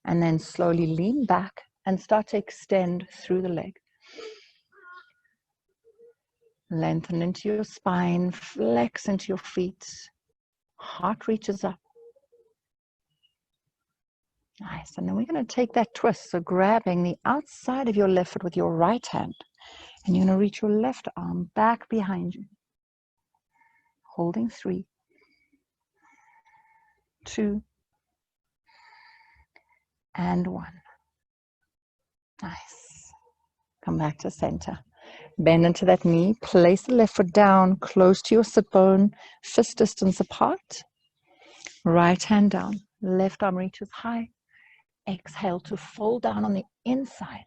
And then slowly lean back and start to extend through the leg. Lengthen into your spine, flex into your feet. Heart reaches up. Nice. And then we're going to take that twist. So grabbing the outside of your left foot with your right hand. And you're going to reach your left arm back behind you. Holding 3, 2, and 1. Nice. Come back to center. Bend into that knee. Place the left foot down close to your sit bone, fist distance apart. Right hand down. Left arm reaches high. Exhale to fold down on the inside.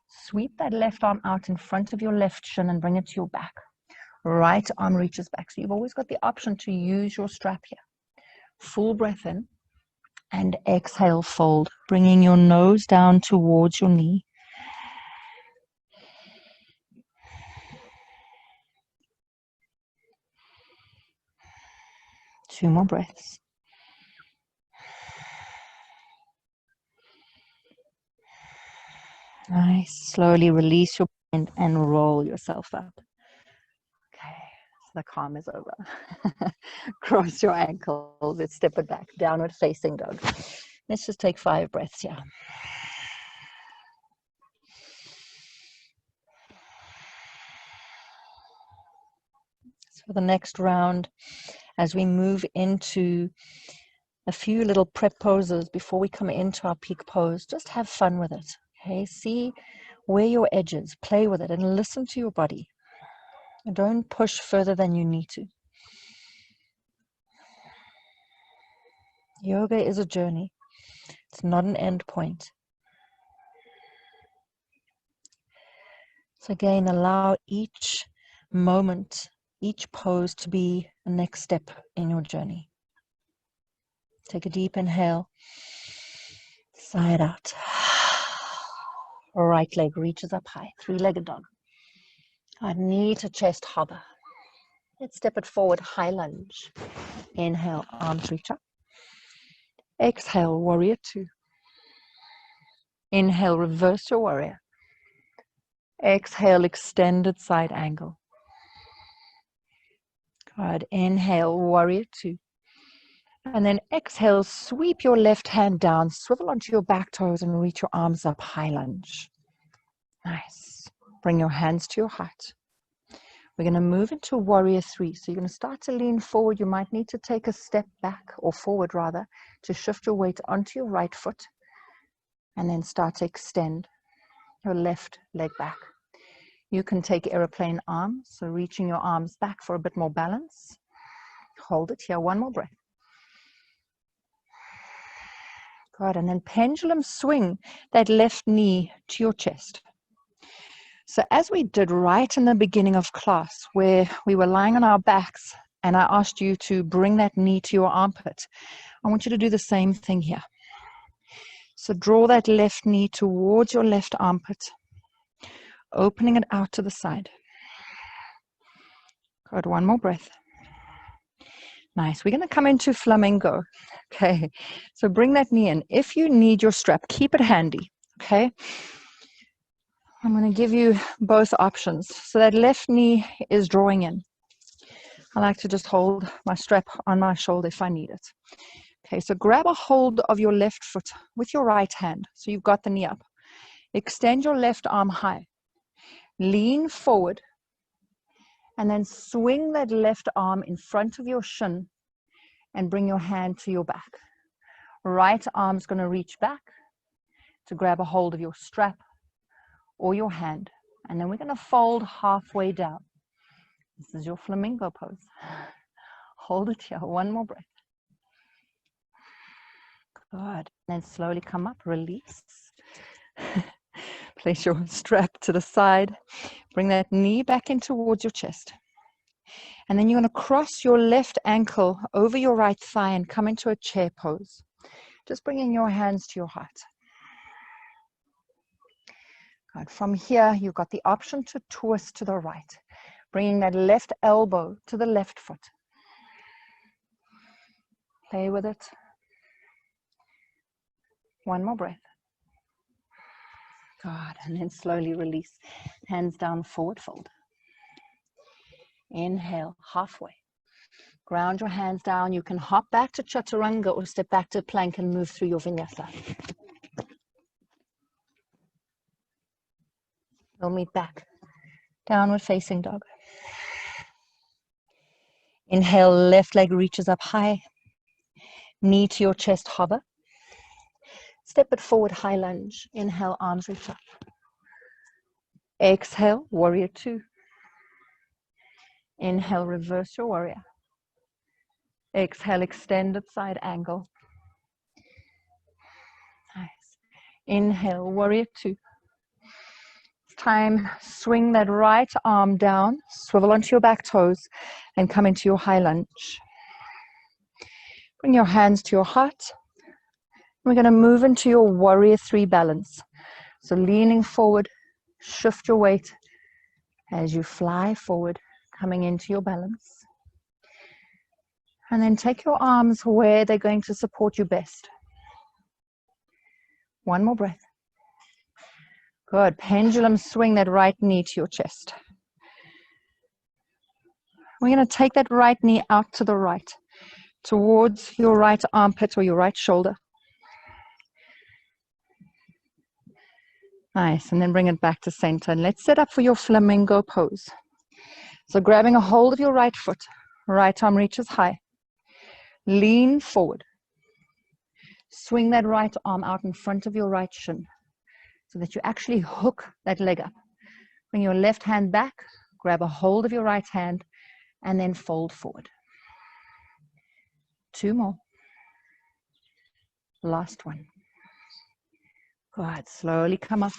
Sweep that left arm out in front of your left shin and bring it to your back. Right arm reaches back. So you've always got the option to use your strap here. Full breath in and exhale, fold, bringing your nose down towards your knee. Two more breaths. Nice. Slowly release your mind and roll yourself up. Okay, so the calm is over. Cross your ankles. Let's step it back. Downward facing dog. Let's just take 5 breaths here. So for the next round, as we move into a few little prep poses before we come into our peak pose, just have fun with it. Okay, see where your edge is, play with it, and listen to your body. Don't push further than you need to. Yoga is a journey. It's not an end point. So again, allow each moment, each pose to be a next step in your journey. Take a deep inhale. Side out. Right leg reaches up high. Three-legged dog. Knee to chest hover. Let's step it forward. High lunge. Inhale, arms reach up. Exhale, warrior two. Inhale, reverse your warrior. Exhale, extended side angle. Good. Inhale, warrior two. And then exhale, sweep your left hand down, swivel onto your back toes and reach your arms up, high lunge. Nice. Bring your hands to your heart. We're going to move into warrior three. So you're going to start to lean forward. You might need to take a step back, or forward rather, to shift your weight onto your right foot. And then start to extend your left leg back. You can take airplane arms, so reaching your arms back for a bit more balance. Hold it here, one more breath. Good, and then pendulum swing that left knee to your chest. So as we did right in the beginning of class, where we were lying on our backs, and I asked you to bring that knee to your armpit, I want you to do the same thing here. So draw that left knee towards your left armpit, opening it out to the side. Good, one more breath. Nice. We're going to come into flamingo. Okay, so bring that knee in. If you need your strap, keep it handy. Okay, I'm going to give you both options. So that left knee is drawing in. I like to just hold my strap on my shoulder if I need it. Okay, so grab a hold of your left foot with your right hand. So you've got the knee up. Extend your left arm high. Lean forward. And then swing that left arm in front of your shin and bring your hand to your back. Right arm's going to reach back to grab a hold of your strap or your hand. And then we're going to fold halfway down. This is your flamingo pose. Hold it here. One more breath. Good. Then slowly come up. Release. Place your strap to the side. Bring that knee back in towards your chest. And then you're going to cross your left ankle over your right thigh and come into a chair pose. Just bringing your hands to your heart. Good. From here, you've got the option to twist to the right. Bringing that left elbow to the left foot. Play with it. One more breath. Good. And then slowly release. Hands down, forward fold. Inhale, halfway. Ground your hands down. You can hop back to chaturanga or step back to plank and move through your vinyasa. We'll meet back. Downward facing dog. Inhale, left leg reaches up high. Knee to your chest, hover. Step it forward, high lunge. Inhale, arms reach up. Exhale, warrior two. Inhale, reverse your warrior. Exhale, extended side angle. Nice. Inhale, warrior two. Time, swing that right arm down, swivel onto your back toes, and come into your high lunge. Bring your hands to your heart. We're going to move into your warrior three balance. So leaning forward, shift your weight as you fly forward, coming into your balance. And then take your arms where they're going to support you best. One more breath. Good. Pendulum swing that right knee to your chest. We're going to take that right knee out to the right, towards your right armpit or your right shoulder. Nice. And then bring it back to center. And let's set up for your flamingo pose. So grabbing a hold of your right foot, right arm reaches high. Lean forward. Swing that right arm out in front of your right shin so that you actually hook that leg up. Bring your left hand back, grab a hold of your right hand, and then fold forward. Two more. Last one. Good. Slowly come up.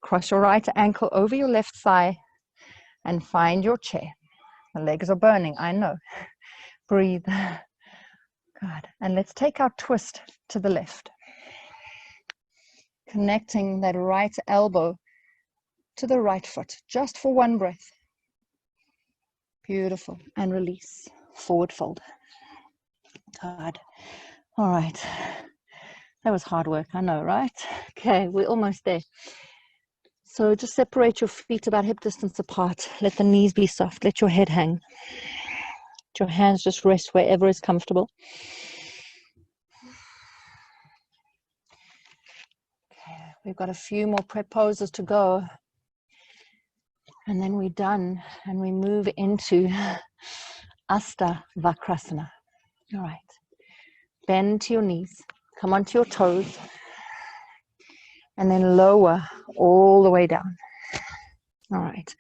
Cross your right ankle over your left thigh and find your chair. The legs are burning, I know. Breathe. Good. And let's take our twist to the left. Connecting that right elbow to the right foot, just for one breath. Beautiful. And release. Forward fold. Good. All right. That was hard work, I know, right? Okay, we're almost there. So just separate your feet about hip distance apart. Let the knees be soft. Let your head hang. Let your hands just rest wherever is comfortable. Okay, we've got a few more prep poses to go. And then we're done. And we move into Astavakrasana. All right. Bend to your knees. Come onto your toes. And then lower all the way down. All right.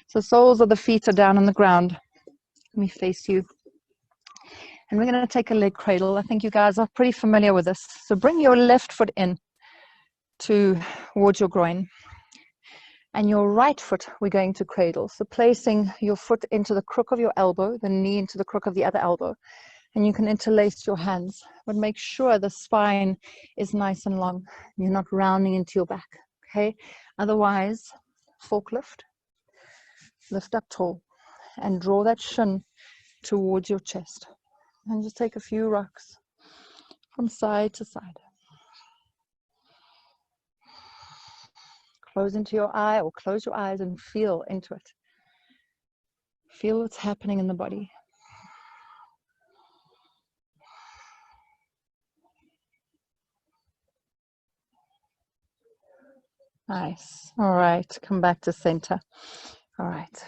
So soles of the feet are down on the ground. Let me face you. And we're going to take a leg cradle. I think you guys are pretty familiar with this. So bring your left foot in towards your groin. And your right foot, we're going to cradle. So placing your foot into the crook of your elbow, the knee into the crook of the other elbow. And you can interlace your hands. But make sure the spine is nice and long. You're not rounding into your back. Okay? Otherwise, forklift. Lift up tall. And draw that shin towards your chest. And just take a few rocks from side to side. Close into your eye or close your eyes and feel into it. Feel what's happening in the body. Nice. All right. Come back to center. All right.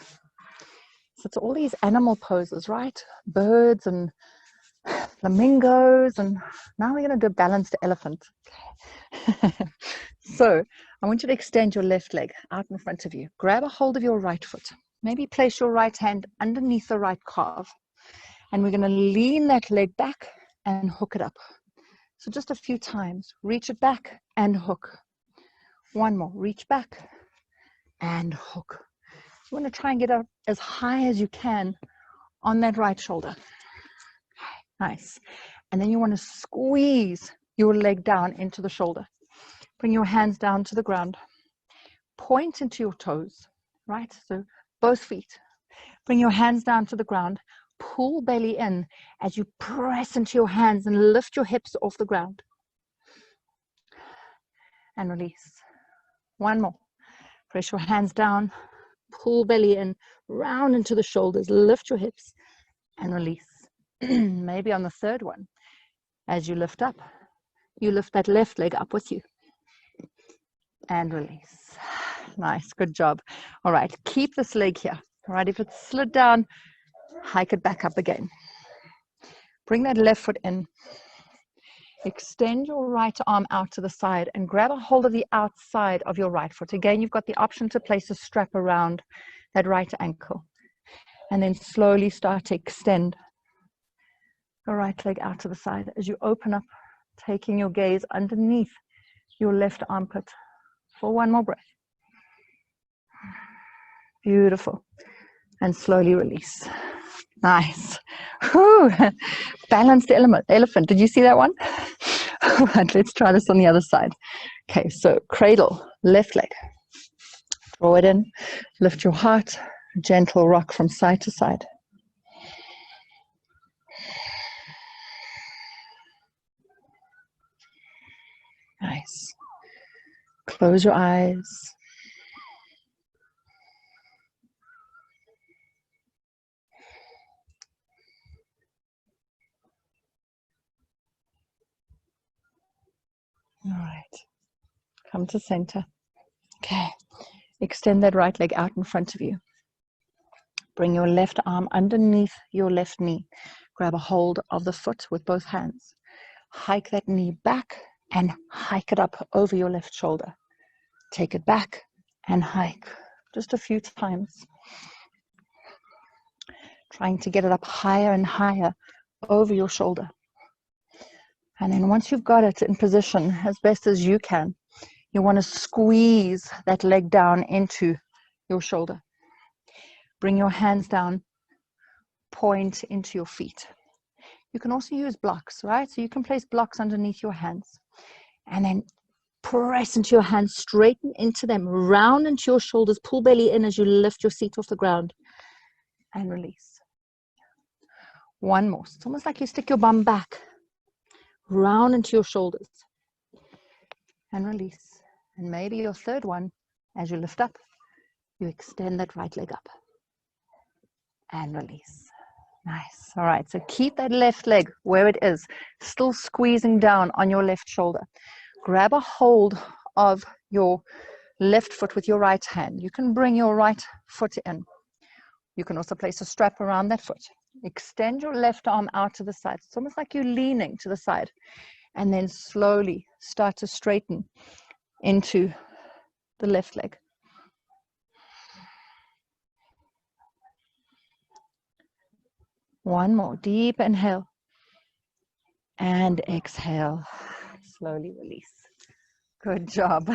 So it's all these animal poses, right? Birds and flamingos, and now we're going to do a balanced elephant. Okay. So I want you to extend your left leg out in front of you. Grab a hold of your right foot. Maybe place your right hand underneath the right calf. And we're going to lean that leg back and hook it up. So just a few times. Reach it back and hook. One more. Reach back and hook. You want to try and get up as high as you can on that right shoulder. Nice. And then you want to squeeze your leg down into the shoulder. Bring your hands down to the ground. Point into your toes, right? So both feet. Bring your hands down to the ground. Pull belly in as you press into your hands and lift your hips off the ground. And release. One more. Press your hands down. Pull belly in, round into the shoulders. Lift your hips and release. Maybe on the third one, as you lift up, you lift that left leg up with you. And release. Nice, good job. All right, keep this leg here. All right, if it's slid down, hike it back up again. Bring that left foot in. Extend your right arm out to the side and grab a hold of the outside of your right foot. Again, you've got the option to place a strap around that right ankle. And then slowly start to extend the right leg out to the side as you open up, taking your gaze underneath your left armpit for one more breath. Beautiful. And slowly release. Nice. Whew. Balanced elephant. Did you see that one? All right, let's try this on the other side. Okay, so cradle, left leg. Draw it in. Lift your heart. Gentle rock from side to side. Nice. Close your eyes. All right. Come to center. Okay. Extend that right leg out in front of you. Bring your left arm underneath your left knee. Grab a hold of the foot with both hands. Hike that knee back and hike it up over your left shoulder. Take it back and hike. Just a few times. Trying to get it up higher and higher over your shoulder. And then once you've got it in position as best as you can, you want to squeeze that leg down into your shoulder. Bring your hands down, point into your feet. You can also use blocks, right? So you can place blocks underneath your hands and then press into your hands, straighten into them, round into your shoulders, pull belly in as you lift your seat off the ground and release. One more. It's almost like you stick your bum back, round into your shoulders and release. And maybe your third one, as you lift up, you extend that right leg up and release. Nice. All right, so keep that left leg where it is, still squeezing down on your left shoulder. Grab a hold of your left foot with your right hand. You can bring your right foot in. You can also place a strap around that foot. Extend your left arm out to the side. It's almost like you're leaning to the side. And then slowly start to straighten into the left leg. One more. Deep inhale. And exhale. Slowly release. Good job.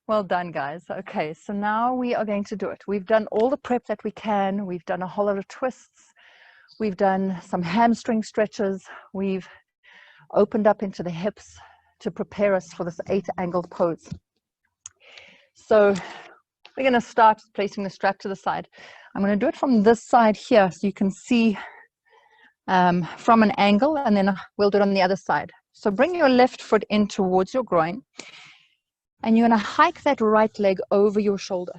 Well done, guys. Okay, so now we are going to do it. We've done all the prep that we can. We've done a whole lot of twists. We've done some hamstring stretches. We've opened up into the hips to prepare us for this 8-angled pose. So we're going to start placing the strap to the side. I'm going to do it from this side here so you can see from an angle, and then we'll do it on the other side. So bring your left foot in towards your groin, and you're going to hike that right leg over your shoulder.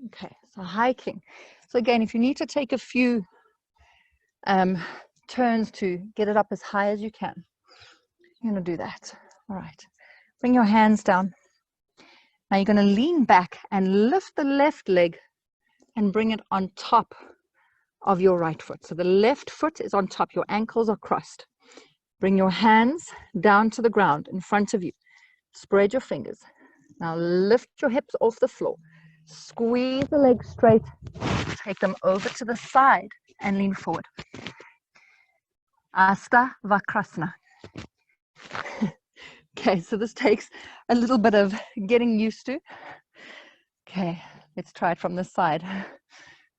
Okay, so hiking. So again, if you need to take a few turns to get it up as high as you can, you're going to do that. All right, bring your hands down. Now you're going to lean back and lift the left leg and bring it on top of your right foot. So the left foot is on top, your ankles are crossed. Bring your hands down to the ground in front of you. Spread your fingers. Now lift your hips off the floor. Squeeze the legs straight. Take them over to the side and lean forward. Astavakrasana. Okay, so this takes a little bit of getting used to. Okay, let's try it from this side.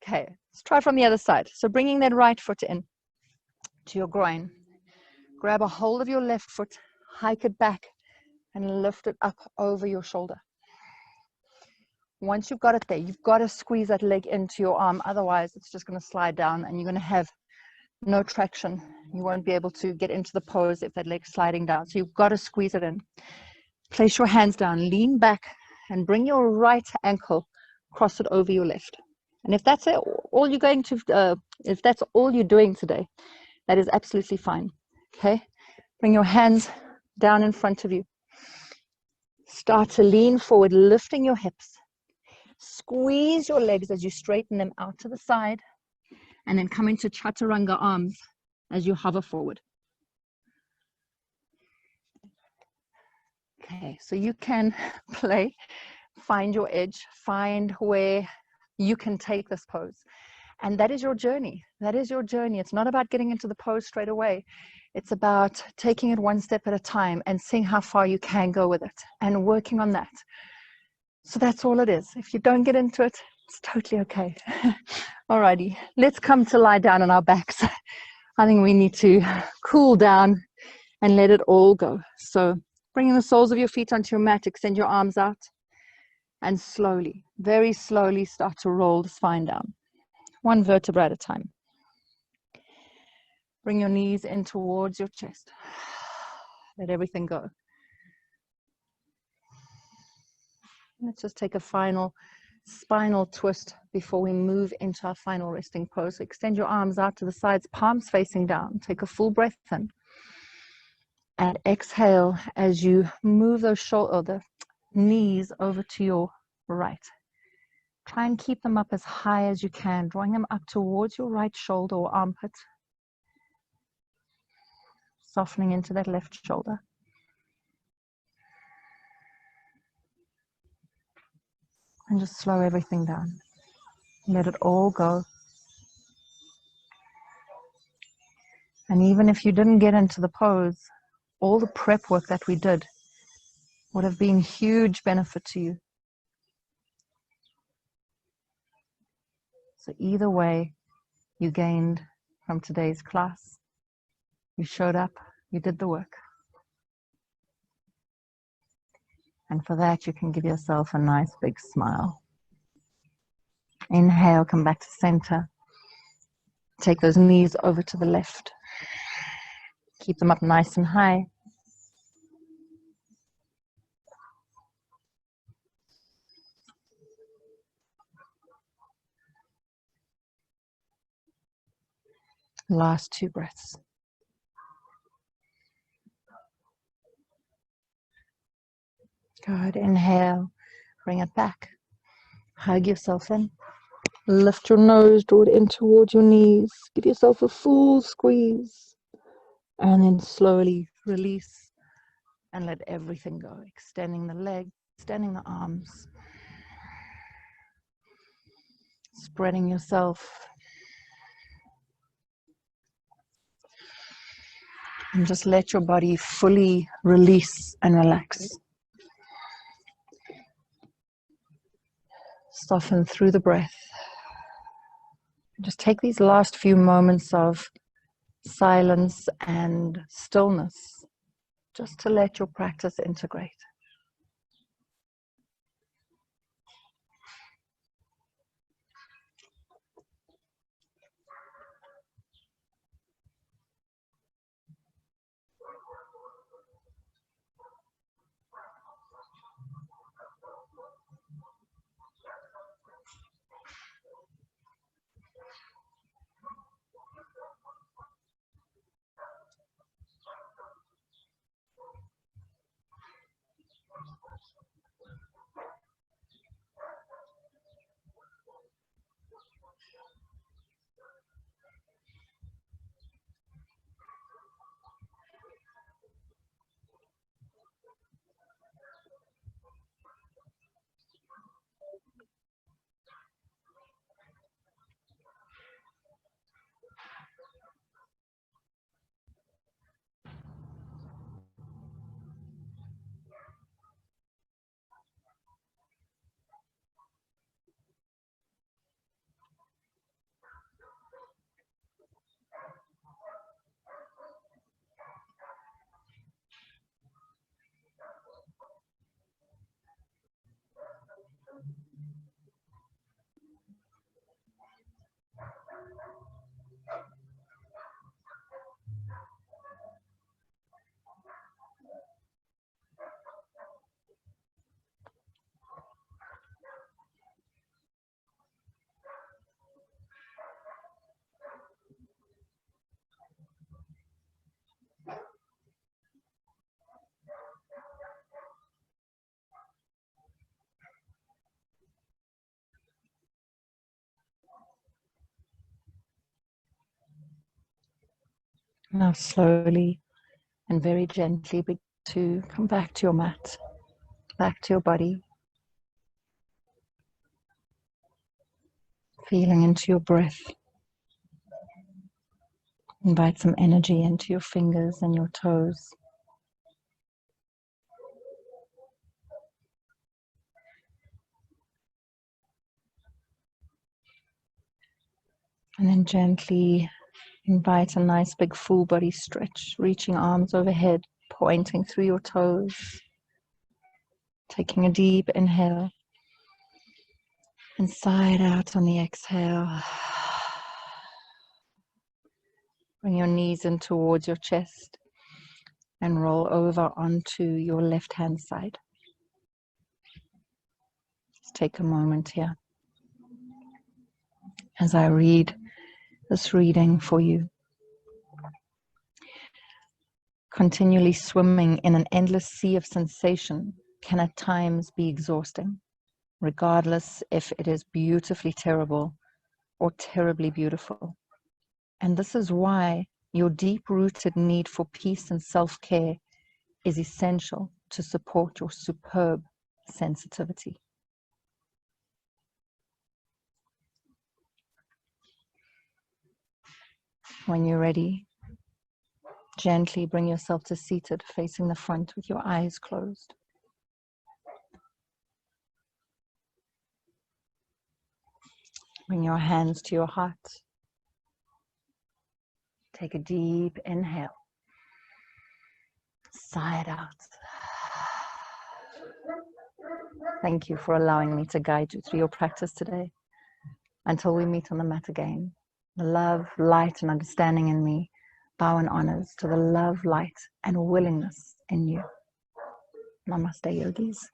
Okay, let's try from the other side. So bringing that right foot in to your groin. Grab a hold of your left foot, hike it back, and lift it up over your shoulder. Once you've got it there, you've got to squeeze that leg into your arm. Otherwise, it's just going to slide down and you're going to have no traction. You won't be able to get into the pose if that leg's sliding down. So you've got to squeeze it in. Place your hands down, lean back, and bring your right ankle, cross it over your left. And if that's all you're going to, if that's all you're doing today, that is absolutely fine. Okay? Bring your hands down in front of you. Start to lean forward, lifting your hips. Squeeze your legs as you straighten them out to the side, and then come into chaturanga arms as you hover forward. Okay, so you can play, find your edge, find where you can take this pose. And that is your journey. That is your journey. It's not about getting into the pose straight away. It's about taking it one step at a time and seeing how far you can go with it and working on that. So that's all it is. If you don't get into it, it's totally okay. Alrighty, let's come to lie down on our backs. I think we need to cool down and let it all go. So bringing the soles of your feet onto your mat, extend your arms out, and slowly, very slowly start to roll the spine down. One vertebra at a time. Bring your knees in towards your chest. Let everything go. Let's just take a final spinal twist before we move into our final resting pose. So extend your arms out to the sides, palms facing down. Take a full breath in. And exhale as you move those the knees over to your right. Try and keep them up as high as you can, drawing them up towards your right shoulder or armpit. Softening into that left shoulder. And just slow everything down. Let it all go. And even if you didn't get into the pose, all the prep work that we did would have been huge benefit to you. So either way, you gained from today's class. You showed up, you did the work. And for that, you can give yourself a nice big smile. Inhale, come back to center. Take those knees over to the left. Keep them up nice and high. Last 2 breaths. Good. Inhale, bring it back. Hug yourself in. Lift your nose, draw it in towards your knees. Give yourself a full squeeze. And then slowly release and let everything go. Extending the legs, extending the arms. Spreading yourself. And just let your body fully release and relax. Soften through the breath. Just take these last few moments of silence and stillness just to let your practice integrate. Now slowly and very gently begin to come back to your mat, back to your body, feeling into your breath. Invite some energy into your fingers and your toes. And then gently invite a nice big full body stretch, reaching arms overhead, pointing through your toes. Taking a deep inhale and side out on the exhale. Bring your knees in towards your chest and roll over onto your left hand side. Just take a moment here as I read this reading for you. Continually swimming in an endless sea of sensation can at times be exhausting, regardless if it is beautifully terrible or terribly beautiful. And this is why your deep-rooted need for peace and self-care is essential to support your superb sensitivity. When you're ready, gently bring yourself to seated, facing the front with your eyes closed. Bring your hands to your heart. Take a deep inhale. Sigh it out. Thank you for allowing me to guide you through your practice today. Until we meet on the mat again, the love, light, and understanding in me bow in honors to the love, light, and willingness in you. Namaste, yogis.